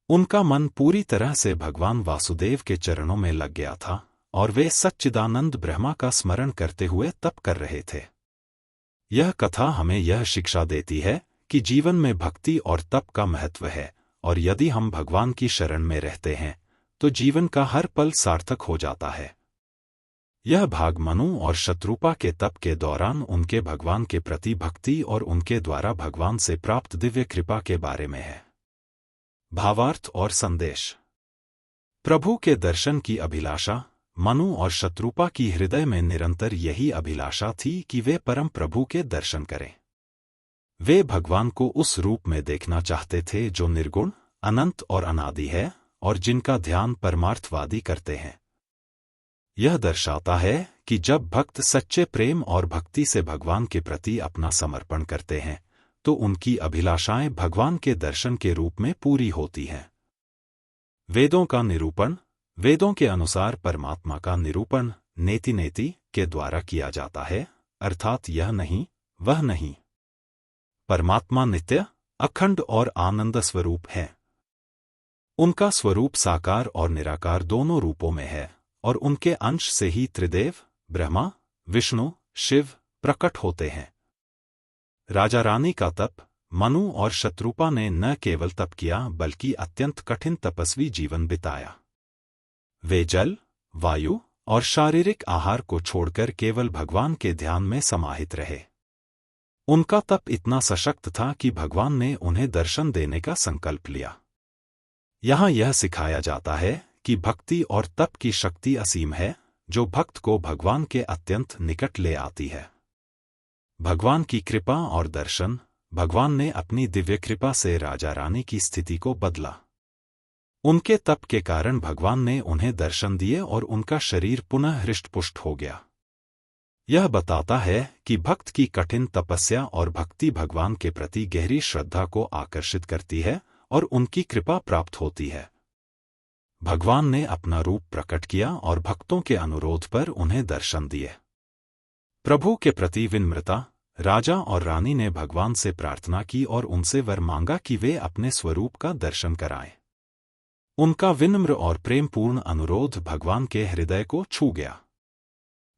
उनका मन पूरी तरह से भगवान वासुदेव के चरणों में लग गया था और वे सच्चिदानंद ब्रह्मा का स्मरण करते हुए तप कर रहे थे। यह कथा हमें यह शिक्षा देती है कि जीवन में भक्ति और तप का महत्व है, और यदि हम भगवान की शरण में रहते हैं तो जीवन का हर पल सार्थक हो जाता है। यह भाग मनु और शत्रुपा के तप के दौरान उनके भगवान के प्रति भक्ति और उनके द्वारा भगवान से प्राप्त दिव्य कृपा के बारे में है। भावार्थ और संदेश। प्रभु के दर्शन की अभिलाषा। मनु और शत्रुपा की हृदय में निरंतर यही अभिलाषा थी कि वे परम प्रभु के दर्शन करें। वे भगवान को उस रूप में देखना चाहते थे जो निर्गुण, अनंत और अनादि है और जिनका ध्यान परमार्थवादी करते हैं। यह दर्शाता है कि जब भक्त सच्चे प्रेम और भक्ति से भगवान के प्रति अपना समर्पण करते हैं तो उनकी अभिलाषाएं भगवान के दर्शन के रूप में पूरी होती हैं। वेदों का निरूपण। वेदों के अनुसार परमात्मा का निरूपण नेति नेति के द्वारा किया जाता है, अर्थात यह नहीं, वह नहीं। परमात्मा नित्य, अखंड और आनंद स्वरूप है। उनका स्वरूप साकार और निराकार दोनों रूपों में है और उनके अंश से ही त्रिदेव, ब्रह्मा, विष्णु, शिव प्रकट होते हैं। राजा रानी का तप। मनु और शत्रुपा ने न केवल तप किया बल्कि अत्यंत कठिन तपस्वी जीवन बिताया। वे जल, वायु और शारीरिक आहार को छोड़कर केवल भगवान के ध्यान में समाहित रहे। उनका तप इतना सशक्त था कि भगवान ने उन्हें दर्शन देने का संकल्प लिया। यहाँ यह सिखाया जाता है कि भक्ति और तप की शक्ति असीम है, जो भक्त को भगवान के अत्यंत निकट ले आती है। भगवान की कृपा और दर्शन। भगवान ने अपनी दिव्य कृपा से राजा रानी की स्थिति को बदला। उनके तप के कारण भगवान ने उन्हें दर्शन दिए और उनका शरीर पुनः हृष्टपुष्ट हो गया। यह बताता है कि भक्त की कठिन तपस्या और भक्ति भगवान के प्रति गहरी श्रद्धा को आकर्षित करती है और उनकी कृपा प्राप्त होती है। भगवान ने अपना रूप प्रकट किया और भक्तों के अनुरोध पर उन्हें दर्शन दिए। प्रभु के प्रति विनम्रता। राजा और रानी ने भगवान से प्रार्थना की और उनसे वर मांगा कि वे अपने स्वरूप का दर्शन कराएं। उनका विनम्र और प्रेमपूर्ण अनुरोध भगवान के हृदय को छू गया।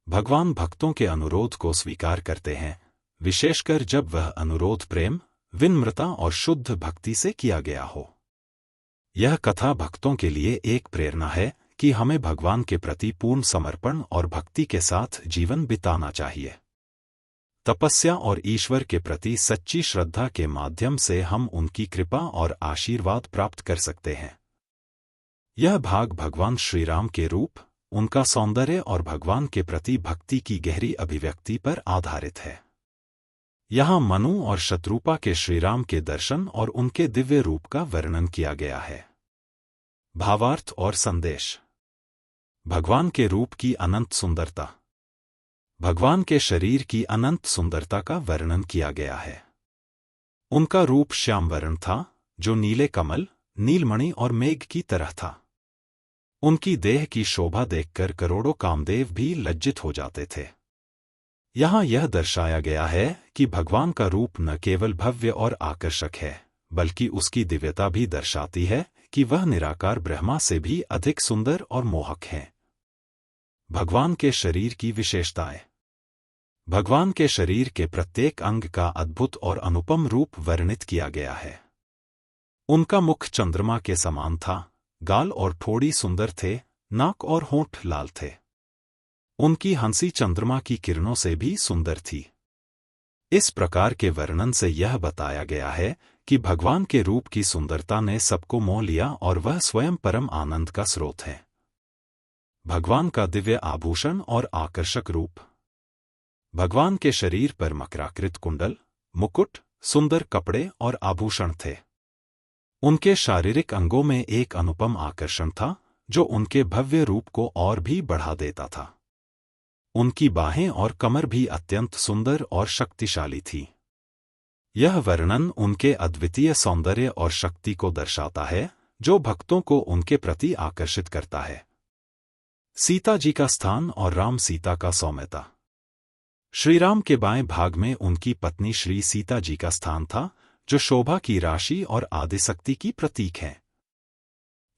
भगवान भक्तों के अनुरोध को स्वीकार करते हैं, विशेषकर जब वह अनुरोध प्रेम, विनम्रता और शुद्ध भक्ति से किया गया हो। यह कथा भक्तों के लिए एक प्रेरणा है कि हमें भगवान के प्रति पूर्ण समर्पण और भक्ति के साथ जीवन बिताना चाहिए। तपस्या और ईश्वर के प्रति सच्ची श्रद्धा के माध्यम से हम उनकी कृपा और आशीर्वाद प्राप्त कर सकते हैं। यह भाग भगवान श्रीराम के रूप, उनका सौंदर्य और भगवान के प्रति भक्ति की गहरी अभिव्यक्ति पर आधारित है। यहाँ मनु और शत्रुपा के श्रीराम के दर्शन और उनके दिव्य रूप का वर्णन किया गया है। भावार्थ और संदेश। भगवान के रूप की अनंत सुंदरता। भगवान के शरीर की अनंत सुंदरता का वर्णन किया गया है। उनका रूप श्याम वर्ण था, जो नीले कमल, नीलमणि और मेघ की तरह था। उनकी देह की शोभा देखकर करोड़ों कामदेव भी लज्जित हो जाते थे। यहाँ यह दर्शाया गया है कि भगवान का रूप न केवल भव्य और आकर्षक है, बल्कि उसकी दिव्यता भी दर्शाती है कि वह निराकार ब्रह्मा से भी अधिक सुंदर और मोहक है। भगवान के शरीर की विशेषताएं। भगवान के शरीर के प्रत्येक अंग का अद्भुत और अनुपम रूप वर्णित किया गया है। उनका मुख चंद्रमा के समान था, गाल और ठोड़ी सुंदर थे, नाक और होंठ लाल थे। उनकी हंसी चंद्रमा की किरणों से भी सुंदर थी। इस प्रकार के वर्णन से यह बताया गया है कि भगवान के रूप की सुंदरता ने सबको मोह लिया और वह स्वयं परम आनंद का स्रोत है। भगवान का दिव्य आभूषण और आकर्षक रूप। भगवान के शरीर पर मकराकृत कुंडल, मुकुट, सुंदर कपड़े और आभूषण थे। उनके शारीरिक अंगों में एक अनुपम आकर्षण था, जो उनके भव्य रूप को और भी बढ़ा देता था। उनकी बाहें और कमर भी अत्यंत सुंदर और शक्तिशाली थी। यह वर्णन उनके अद्वितीय सौंदर्य और शक्ति को दर्शाता है, जो भक्तों को उनके प्रति आकर्षित करता है। सीता जी का स्थान और राम सीता का सौम्यता। श्रीराम के बाएं भाग में उनकी पत्नी श्री सीता जी का स्थान था, जो शोभा की राशि और आदिशक्ति की प्रतीक है।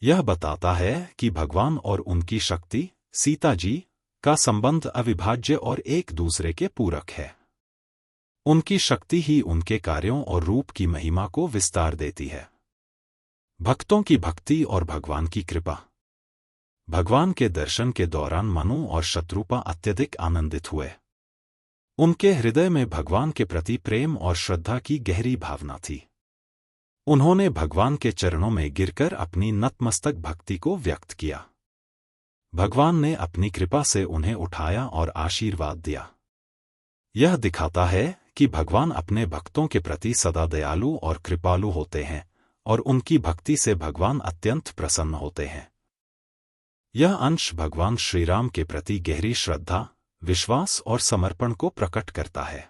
यह बताता है कि भगवान और उनकी शक्ति, सीता जी, का संबंध अविभाज्य और एक दूसरे के पूरक है। उनकी शक्ति ही उनके कार्यों और रूप की महिमा को विस्तार देती है। भक्तों की भक्ति और भगवान की कृपा। भगवान के दर्शन के दौरान मनु और शत्रुपा अत्यधिक आनंदित हुए। उनके हृदय में भगवान के प्रति प्रेम और श्रद्धा की गहरी भावना थी। उन्होंने भगवान के चरणों में गिरकर अपनी नतमस्तक भक्ति को व्यक्त किया। भगवान ने अपनी कृपा से उन्हें उठाया और आशीर्वाद दिया। यह दिखाता है कि भगवान अपने भक्तों के प्रति सदा दयालु और कृपालु होते हैं और उनकी भक्ति से भगवान अत्यंत प्रसन्न होते हैं। यह अंश भगवान श्रीराम के प्रति गहरी श्रद्धा, विश्वास और समर्पण को प्रकट करता है।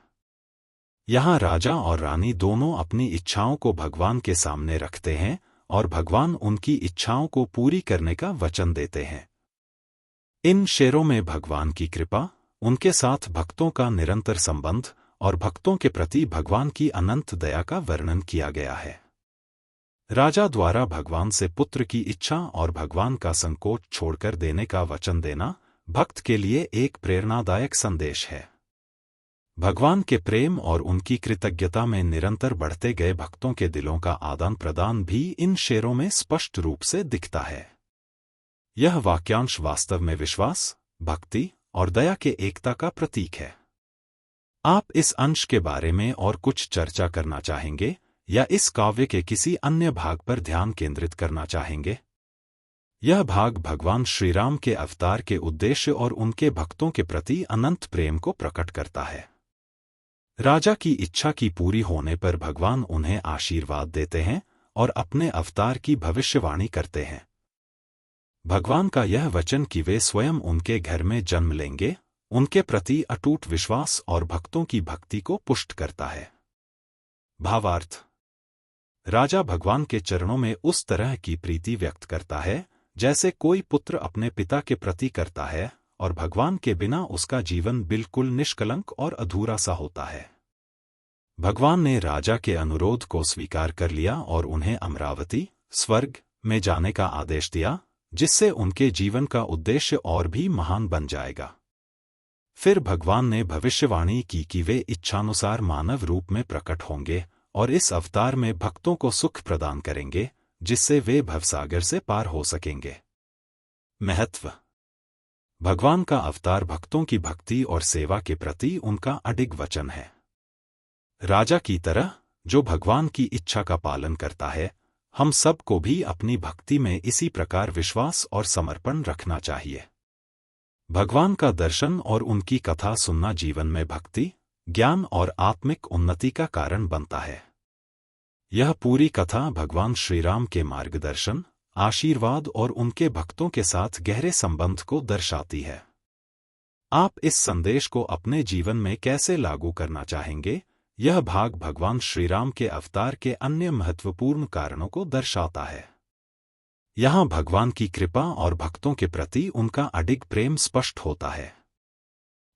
यहाँ राजा और रानी दोनों अपनी इच्छाओं को भगवान के सामने रखते हैं और भगवान उनकी इच्छाओं को पूरी करने का वचन देते हैं। इन शेरों में भगवान की कृपा, उनके साथ भक्तों का निरंतर संबंध और भक्तों के प्रति भगवान की अनंत दया का वर्णन किया गया है। राजा द्वारा भगवान से पुत्र की इच्छा और भगवान का संकोच छोड़कर देने का वचन देना भक्त के लिए एक प्रेरणादायक संदेश है। भगवान के प्रेम और उनकी कृतज्ञता में निरंतर बढ़ते गए भक्तों के दिलों का आदान प्रदान भी इन शेरों में स्पष्ट रूप से दिखता है। यह वाक्यांश वास्तव में विश्वास, भक्ति और दया के एकता का प्रतीक है। आप इस अंश के बारे में और कुछ चर्चा करना चाहेंगे या इस काव्य के किसी अन्य भाग पर ध्यान केंद्रित करना चाहेंगे? यह भाग भगवान श्रीराम के अवतार के उद्देश्य और उनके भक्तों के प्रति अनंत प्रेम को प्रकट करता है। राजा की इच्छा की पूरी होने पर भगवान उन्हें आशीर्वाद देते हैं और अपने अवतार की भविष्यवाणी करते हैं। भगवान का यह वचन कि वे स्वयं उनके घर में जन्म लेंगे, उनके प्रति अटूट विश्वास और भक्तों की भक्ति को पुष्ट करता है। भावार्थ: राजा भगवान के चरणों में उस तरह की प्रीति व्यक्त करता है जैसे कोई पुत्र अपने पिता के प्रति करता है, और भगवान के बिना उसका जीवन बिल्कुल निष्कलंक और अधूरा सा होता है। भगवान ने राजा के अनुरोध को स्वीकार कर लिया और उन्हें अमरावती, स्वर्ग में जाने का आदेश दिया, जिससे उनके जीवन का उद्देश्य और भी महान बन जाएगा। फिर भगवान ने भविष्यवाणी की कि वे इच्छानुसार मानव रूप में प्रकट होंगे और इस अवतार में भक्तों को सुख प्रदान करेंगे, जिससे वे भवसागर से पार हो सकेंगे। महत्व: भगवान का अवतार भक्तों की भक्ति और सेवा के प्रति उनका अडिग वचन है। राजा की तरह जो भगवान की इच्छा का पालन करता है, हम सब को भी अपनी भक्ति में इसी प्रकार विश्वास और समर्पण रखना चाहिए। भगवान का दर्शन और उनकी कथा सुनना जीवन में भक्ति, ज्ञान और आत्मिक उन्नति का कारण बनता है। यह पूरी कथा भगवान श्रीराम के मार्गदर्शन, आशीर्वाद और उनके भक्तों के साथ गहरे संबंध को दर्शाती है। आप इस संदेश को अपने जीवन में कैसे लागू करना चाहेंगे? यह भाग भगवान श्रीराम के अवतार के अन्य महत्वपूर्ण कारणों को दर्शाता है। यहाँ भगवान की कृपा और भक्तों के प्रति उनका अडिग प्रेम स्पष्ट होता है।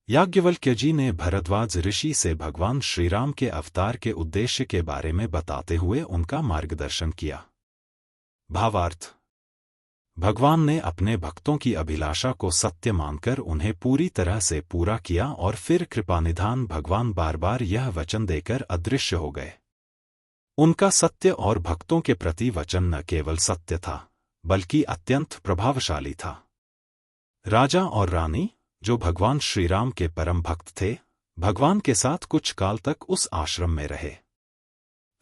याज्ञवल्क्य जी ने भरद्वाज ऋषि से भगवान श्रीराम के अवतार के उद्देश्य के बारे में बताते हुए उनका मार्गदर्शन किया। भावार्थ: भगवान ने अपने भक्तों की अभिलाषा को सत्य मानकर उन्हें पूरी तरह से पूरा किया और फिर कृपानिधान भगवान बार बार यह वचन देकर अदृश्य हो गए। उनका सत्य और भक्तों के प्रति वचन न केवल सत्य था, बल्कि अत्यंत प्रभावशाली था। राजा और रानी, जो भगवान श्रीराम के परम भक्त थे, भगवान के साथ कुछ काल तक उस आश्रम में रहे।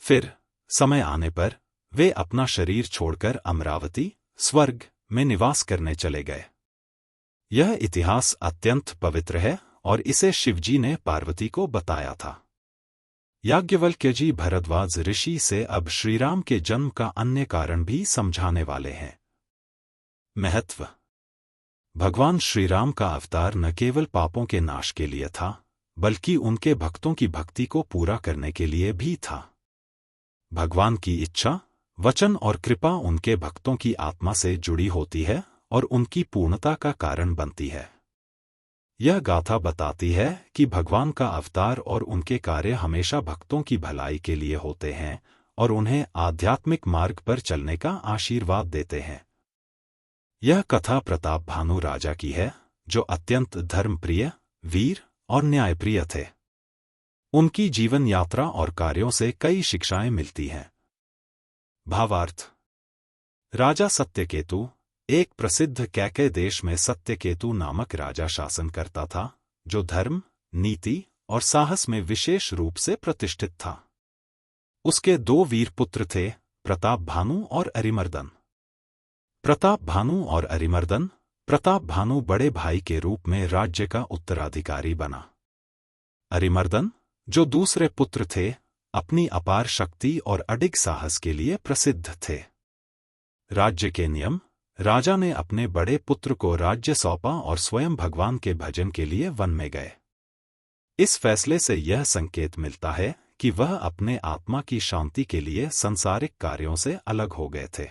फिर समय आने पर वे अपना शरीर छोड़कर अमरावती, स्वर्ग में निवास करने चले गए। यह इतिहास अत्यंत पवित्र है और इसे शिवजी ने पार्वती को बताया था। याज्ञवल्क्य जी भरद्वाज ऋषि से अब श्रीराम के जन्म का अन्य कारण भी समझाने वाले हैं। महत्व: भगवान श्रीराम का अवतार न केवल पापों के नाश के लिए था, बल्कि उनके भक्तों की भक्ति को पूरा करने के लिए भी था। भगवान की इच्छा, वचन और कृपा उनके भक्तों की आत्मा से जुड़ी होती है और उनकी पूर्णता का कारण बनती है। यह गाथा बताती है कि भगवान का अवतार और उनके कार्य हमेशा भक्तों की भलाई के लिए होते हैं और उन्हें आध्यात्मिक मार्ग पर चलने का आशीर्वाद देते हैं। यह कथा प्रताप भानु राजा की है, जो अत्यंत धर्मप्रिय, वीर और न्यायप्रिय थे। उनकी जीवन यात्रा और कार्यों से कई शिक्षाएं मिलती हैं। भावार्थ: राजा सत्यकेतु, एक प्रसिद्ध कैकेय देश में सत्यकेतु नामक राजा शासन करता था, जो धर्म, नीति और साहस में विशेष रूप से प्रतिष्ठित था। उसके 2 वीर पुत्र थे, प्रताप भानु और अरिमर्दन। प्रताप भानु और अरिमर्दन। प्रताप भानु बड़े भाई के रूप में राज्य का उत्तराधिकारी बना। अरिमर्दन, जो दूसरे पुत्र थे, अपनी अपार शक्ति और अडिग साहस के लिए प्रसिद्ध थे। राज्य के नियम: राजा ने अपने बड़े पुत्र को राज्य सौंपा और स्वयं भगवान के भजन के लिए वन में गए। इस फैसले से यह संकेत मिलता है कि वह अपने आत्मा की शांति के लिए सांसारिक कार्यों से अलग हो गए थे।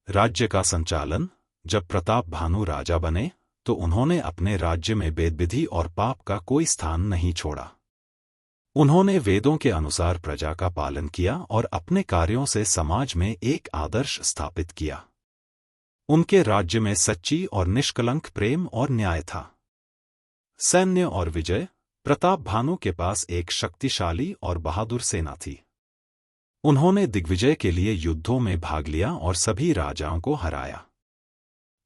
राज्य का संचालन: जब प्रताप भानु राजा बने, तो उन्होंने अपने राज्य में वेदविधि और पाप का कोई स्थान नहीं छोड़ा। उन्होंने वेदों के अनुसार प्रजा का पालन किया और अपने कार्यों से समाज में एक आदर्श स्थापित किया। उनके राज्य में सच्ची और निष्कलंक प्रेम और न्याय था। सैन्य और विजय: प्रताप भानु के पास एक शक्तिशाली और बहादुर सेना थी। उन्होंने दिग्विजय के लिए युद्धों में भाग लिया और सभी राजाओं को हराया।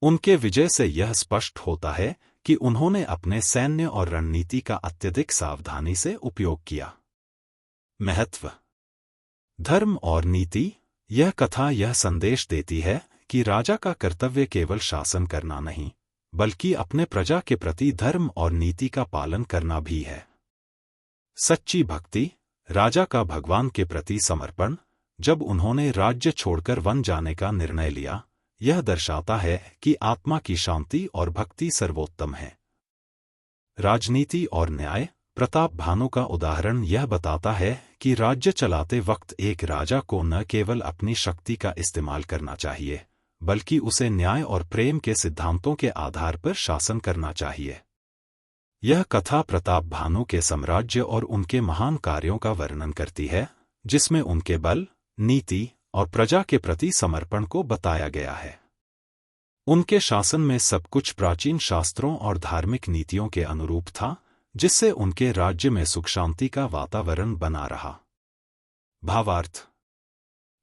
उनके विजय से यह स्पष्ट होता है कि उन्होंने अपने सैन्य और रणनीति का अत्यधिक सावधानी से उपयोग किया। महत्व: धर्म और नीति। यह कथा यह संदेश देती है कि राजा का कर्तव्य केवल शासन करना नहीं, बल्कि अपने प्रजा के प्रति धर्म और नीति का पालन करना भी है। सच्ची भक्ति: राजा का भगवान के प्रति समर्पण। जब उन्होंने राज्य छोड़कर वन जाने का निर्णय लिया, यह दर्शाता है कि आत्मा की शांति और भक्ति सर्वोत्तम है। राजनीति और न्याय: प्रताप भानु का उदाहरण यह बताता है कि राज्य चलाते वक्त एक राजा को न केवल अपनी शक्ति का इस्तेमाल करना चाहिए, बल्कि उसे न्याय और प्रेम के सिद्धांतों के आधार पर शासन करना चाहिए। यह कथा प्रताप भानु के साम्राज्य और उनके महान कार्यों का वर्णन करती है, जिसमें उनके बल, नीति और प्रजा के प्रति समर्पण को बताया गया है। उनके शासन में सब कुछ प्राचीन शास्त्रों और धार्मिक नीतियों के अनुरूप था, जिससे उनके राज्य में सुख शांति का वातावरण बना रहा। भावार्थ: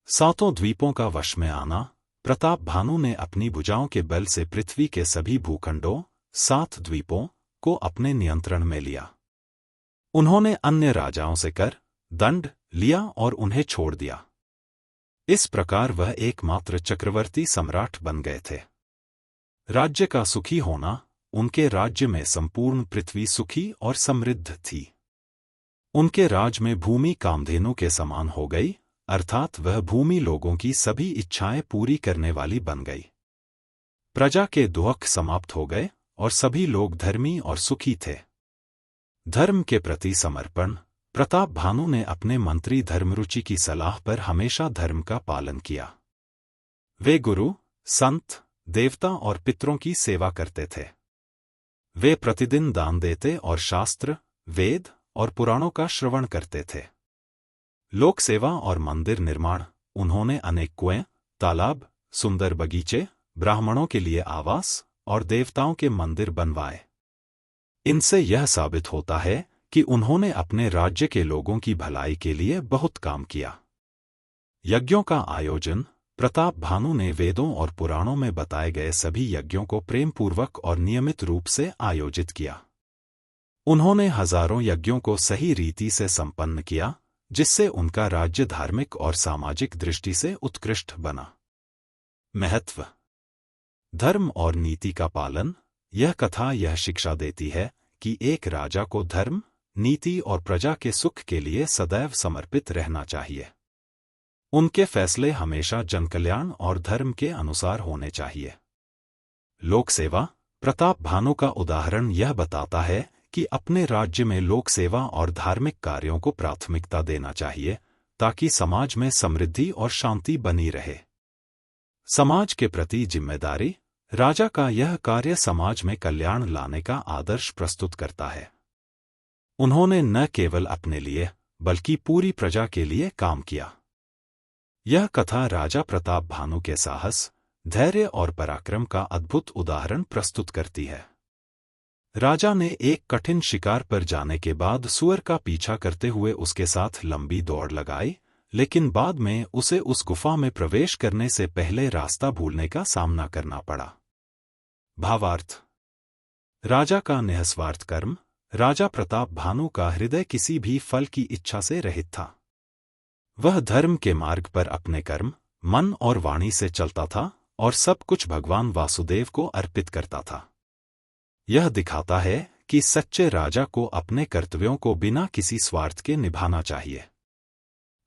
7 द्वीपों का वश में आना। प्रताप भानु ने अपनी भुजाओं के बल से पृथ्वी के सभी भूखंडों, 7 द्वीपों, को अपने नियंत्रण में लिया। उन्होंने अन्य राजाओं से कर, दंड लिया और उन्हें छोड़ दिया। इस प्रकार वह एकमात्र चक्रवर्ती सम्राट बन गए थे। राज्य का सुखी होना उनके राज्य में संपूर्ण पृथ्वी सुखी और समृद्ध थी। उनके राज में भूमि कामधेनु के समान हो गई, अर्थात वह भूमि लोगों की सभी इच्छाएं पूरी करने वाली बन गई। प्रजा के दुख समाप्त हो गए और सभी लोग धर्मी और सुखी थे। धर्म के प्रति समर्पण। प्रताप भानु ने अपने मंत्री धर्मरुचि की सलाह पर हमेशा धर्म का पालन किया। वे गुरु, संत, देवता और पितरों की सेवा करते थे। वे प्रतिदिन दान देते और शास्त्र, वेद और पुराणों का श्रवण करते थे। लोक सेवा और मंदिर निर्माण। उन्होंने अनेक कुएं, तालाब, सुंदर बगीचे, ब्राह्मणों के लिए आवास और देवताओं के मंदिर बनवाए। इनसे यह साबित होता है कि उन्होंने अपने राज्य के लोगों की भलाई के लिए बहुत काम किया। यज्ञों का आयोजन। प्रताप भानु ने वेदों और पुराणों में बताए गए सभी यज्ञों को प्रेमपूर्वक और नियमित रूप से आयोजित किया। उन्होंने हजारों यज्ञों को सही रीति से संपन्न किया, जिससे उनका राज्य धार्मिक और सामाजिक दृष्टि से उत्कृष्ट बना। महत्व। धर्म और नीति का पालन। यह कथा यह शिक्षा देती है कि एक राजा को धर्म, नीति और प्रजा के सुख के लिए सदैव समर्पित रहना चाहिए। उनके फैसले हमेशा जनकल्याण और धर्म के अनुसार होने चाहिए। लोक सेवा। प्रताप भानु का उदाहरण यह बताता है कि अपने राज्य में लोक सेवा और धार्मिक कार्यों को प्राथमिकता देना चाहिए, ताकि समाज में समृद्धि और शांति बनी रहे। समाज के प्रति जिम्मेदारी। राजा का यह कार्य समाज में कल्याण लाने का आदर्श प्रस्तुत करता है। उन्होंने न केवल अपने लिए बल्कि पूरी प्रजा के लिए काम किया। यह कथा राजा प्रताप भानु के साहस, धैर्य और पराक्रम का अद्भुत उदाहरण प्रस्तुत करती है। राजा ने एक कठिन शिकार पर जाने के बाद सुअर का पीछा करते हुए उसके साथ लंबी दौड़ लगाई, लेकिन बाद में उसे उस गुफा में प्रवेश करने से पहले रास्ता भूलने का सामना करना पड़ा। भावार्थ। राजा का निःस्वार्थ कर्म। राजा प्रताप भानु का हृदय किसी भी फल की इच्छा से रहित था। वह धर्म के मार्ग पर अपने कर्म, मन और वाणी से चलता था और सब कुछ भगवान वासुदेव को अर्पित करता था। यह दिखाता है कि सच्चे राजा को अपने कर्तव्यों को बिना किसी स्वार्थ के निभाना चाहिए।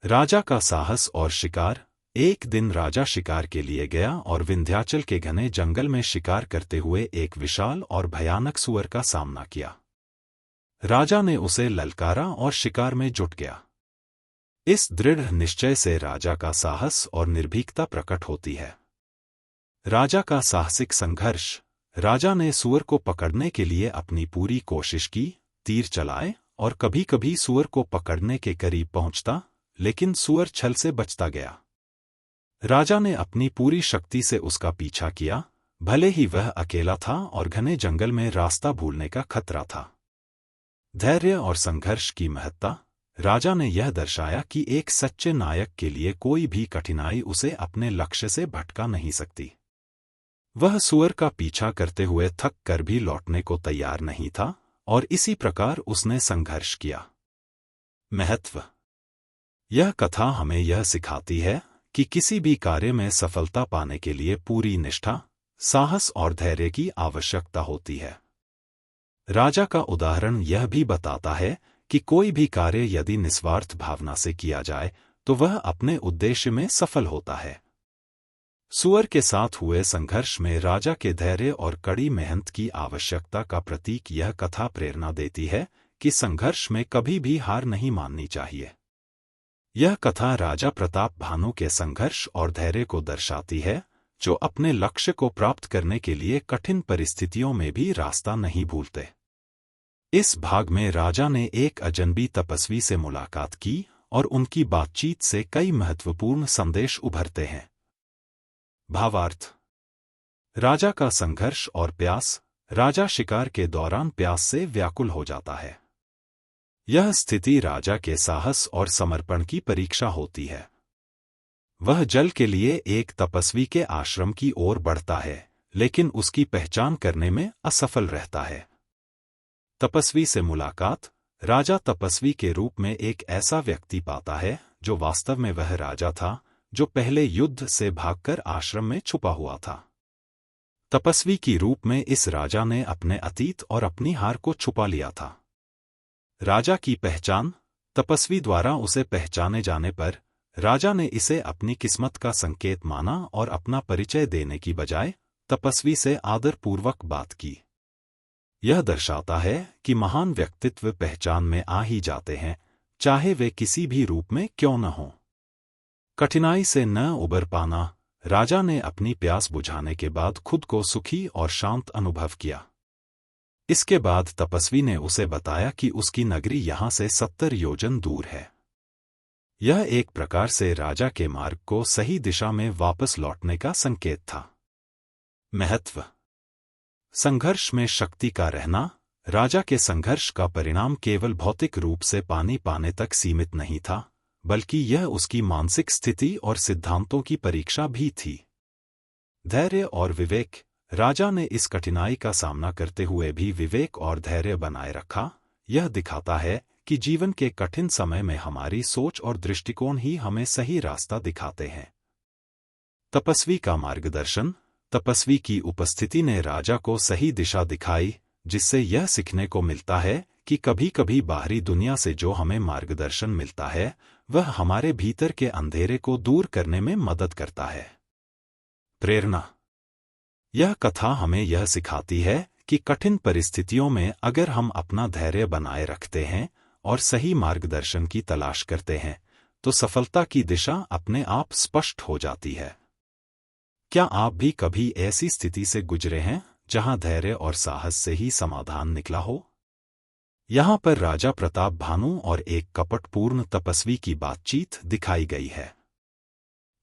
राजा का साहस और शिकार। एक दिन राजा शिकार के लिए गया और विंध्याचल के घने जंगल में शिकार करते हुए एक विशाल और भयानक सुअर का सामना किया। राजा ने उसे ललकारा और शिकार में जुट गया। इस दृढ़ निश्चय से राजा का साहस और निर्भीकता प्रकट होती है। राजा का साहसिक संघर्ष। राजा ने सुअर को पकड़ने के लिए अपनी पूरी कोशिश की, तीर चलाए और कभी-कभी सुअर को पकड़ने के करीब पहुंचता, लेकिन सुअर छल से बचता गया। राजा ने अपनी पूरी शक्ति से उसका पीछा किया, भले ही वह अकेला था और घने जंगल में रास्ता भूलने का खतरा था। धैर्य और संघर्ष की महत्ता। राजा ने यह दर्शाया कि एक सच्चे नायक के लिए कोई भी कठिनाई उसे अपने लक्ष्य से भटका नहीं सकती। वह सुअर का पीछा करते हुए थक कर भी लौटने को तैयार नहीं था और इसी प्रकार उसने संघर्ष किया। महत्व। यह कथा हमें यह सिखाती है कि किसी भी कार्य में सफलता पाने के लिए पूरी निष्ठा, साहस और धैर्य की आवश्यकता होती है। राजा का उदाहरण यह भी बताता है कि कोई भी कार्य यदि निस्वार्थ भावना से किया जाए तो वह अपने उद्देश्य में सफल होता है। सुअर के साथ हुए संघर्ष में राजा के धैर्य और कड़ी मेहनत की आवश्यकता का प्रतीक यह कथा प्रेरणा देती है कि संघर्ष में कभी भी हार नहीं माननी चाहिए। यह कथा राजा प्रताप भानु के संघर्ष और धैर्य को दर्शाती है, जो अपने लक्ष्य को प्राप्त करने के लिए कठिन परिस्थितियों में भी रास्ता नहीं भूलते। इस भाग में राजा ने एक अजनबी तपस्वी से मुलाकात की और उनकी बातचीत से कई महत्वपूर्ण संदेश उभरते हैं। भावार्थ। राजा का संघर्ष और प्यास। राजा शिकार के दौरान प्यास से व्याकुल हो जाता है। यह स्थिति राजा के साहस और समर्पण की परीक्षा होती है। वह जल के लिए एक तपस्वी के आश्रम की ओर बढ़ता है, लेकिन उसकी पहचान करने में असफल रहता है। तपस्वी से मुलाकात। राजा तपस्वी के रूप में एक ऐसा व्यक्ति पाता है जो वास्तव में वह राजा था जो पहले युद्ध से भागकर आश्रम में छुपा हुआ था। तपस्वी की रूप में इस राजा ने अपने अतीत और अपनी हार को छुपा लिया था। राजा की पहचान। तपस्वी द्वारा उसे पहचाने जाने पर राजा ने इसे अपनी किस्मत का संकेत माना और अपना परिचय देने की बजाय तपस्वी से आदरपूर्वक बात की। यह दर्शाता है कि महान व्यक्तित्व पहचान में आ ही जाते हैं, चाहे वे किसी भी रूप में क्यों न हों। कठिनाई से न उबर पाना। राजा ने अपनी प्यास बुझाने के बाद खुद को सुखी और शांत अनुभव किया। इसके बाद तपस्वी ने उसे बताया कि उसकी नगरी यहां से 70 योजन दूर है। यह एक प्रकार से राजा के मार्ग को सही दिशा में वापस लौटने का संकेत था। महत्व। संघर्ष में शक्ति का रहना। राजा के संघर्ष का परिणाम केवल भौतिक रूप से पानी पाने तक सीमित नहीं था, बल्कि यह उसकी मानसिक स्थिति और सिद्धांतों की परीक्षा भी थी। धैर्य और विवेक। राजा ने इस कठिनाई का सामना करते हुए भी विवेक और धैर्य बनाए रखा। यह दिखाता है कि जीवन के कठिन समय में हमारी सोच और दृष्टिकोण ही हमें सही रास्ता दिखाते हैं। तपस्वी का मार्गदर्शन। तपस्वी की उपस्थिति ने राजा को सही दिशा दिखाई, जिससे यह सीखने को मिलता है कि कभी-कभी बाहरी दुनिया से जो हमें मार्गदर्शन मिलता है वह हमारे भीतर के अंधेरे को दूर करने में मदद करता है। प्रेरणा। यह कथा हमें यह सिखाती है कि कठिन परिस्थितियों में अगर हम अपना धैर्य बनाए रखते हैं और सही मार्गदर्शन की तलाश करते हैं, तो सफलता की दिशा अपने आप स्पष्ट हो जाती है। क्या आप भी कभी ऐसी स्थिति से गुजरे हैं जहां धैर्य और साहस से ही समाधान निकला हो? यहाँ पर राजा प्रताप भानु और एक कपटपूर्ण तपस्वी की बातचीत दिखाई गई है।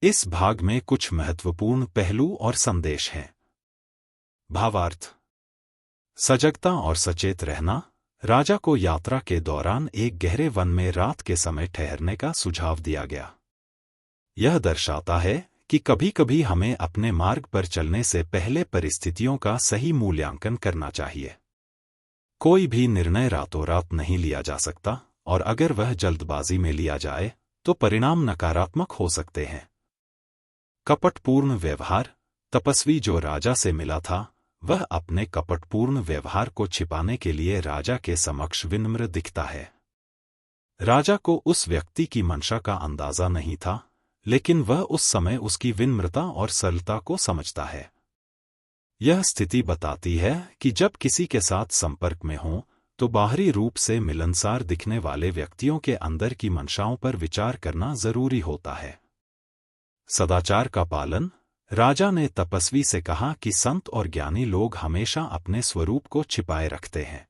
इस भाग में कुछ महत्वपूर्ण पहलू और संदेश हैं। भावार्थ। सजगता और सचेत रहना। राजा को यात्रा के दौरान एक गहरे वन में रात के समय ठहरने का सुझाव दिया गया। यह दर्शाता है कि कभी-कभी हमें अपने मार्ग पर चलने से पहले परिस्थितियों का सही मूल्यांकन करना चाहिए। कोई भी निर्णय रातों रात नहीं लिया जा सकता, और अगर वह जल्दबाजी में लिया जाए तो परिणाम नकारात्मक हो सकते हैं। कपटपूर्ण व्यवहार। तपस्वी जो राजा से मिला था वह अपने कपटपूर्ण व्यवहार को छिपाने के लिए राजा के समक्ष विनम्र दिखता है। राजा को उस व्यक्ति की मंशा का अंदाजा नहीं था, लेकिन वह उस समय उसकी विनम्रता और सरलता को समझता है। यह स्थिति बताती है कि जब किसी के साथ संपर्क में हों तो बाहरी रूप से मिलनसार दिखने वाले व्यक्तियों के अंदर की मंशाओं पर विचार करना जरूरी होता है। सदाचार का पालन। राजा ने तपस्वी से कहा कि संत और ज्ञानी लोग हमेशा अपने स्वरूप को छिपाए रखते हैं।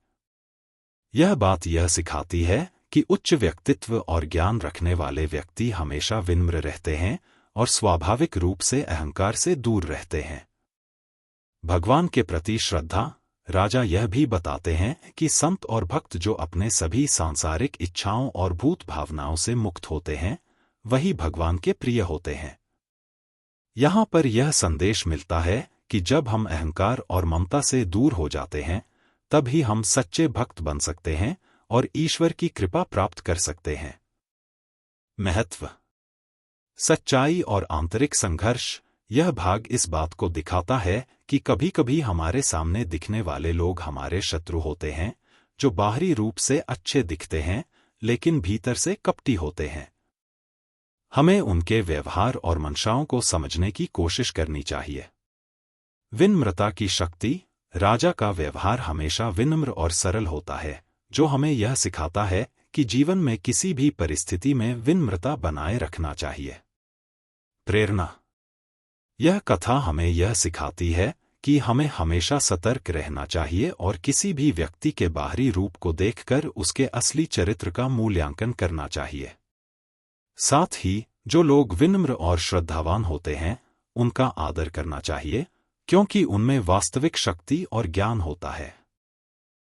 यह बात यह सिखाती है कि उच्च व्यक्तित्व और ज्ञान रखने वाले व्यक्ति हमेशा विनम्र रहते हैं और स्वाभाविक रूप से अहंकार से दूर रहते हैं। भगवान के प्रति श्रद्धा। राजा यह भी बताते हैं कि संत और भक्त जो अपने सभी सांसारिक इच्छाओं और भूत भावनाओं से मुक्त होते हैं वही भगवान के प्रिय होते हैं। यहाँ पर यह संदेश मिलता है कि जब हम अहंकार और ममता से दूर हो जाते हैं तब ही हम सच्चे भक्त बन सकते हैं और ईश्वर की कृपा प्राप्त कर सकते हैं। महत्व। सच्चाई और आंतरिक संघर्ष। यह भाग इस बात को दिखाता है कि कभी-कभी हमारे सामने दिखने वाले लोग हमारे शत्रु होते हैं, जो बाहरी रूप से अच्छे दिखते हैं लेकिन भीतर से कपटी होते हैं। हमें उनके व्यवहार और मंशाओं को समझने की कोशिश करनी चाहिए। विनम्रता की शक्ति। राजा का व्यवहार हमेशा विनम्र और सरल होता है, जो हमें यह सिखाता है कि जीवन में किसी भी परिस्थिति में विनम्रता बनाए रखना चाहिए। प्रेरणा। यह कथा हमें यह सिखाती है कि हमें हमेशा सतर्क रहना चाहिए और किसी भी व्यक्ति के बाहरी रूप को देखकर उसके असली चरित्र का मूल्यांकन करना चाहिए। साथ ही जो लोग विनम्र और श्रद्धावान होते हैं उनका आदर करना चाहिए, क्योंकि उनमें वास्तविक शक्ति और ज्ञान होता है।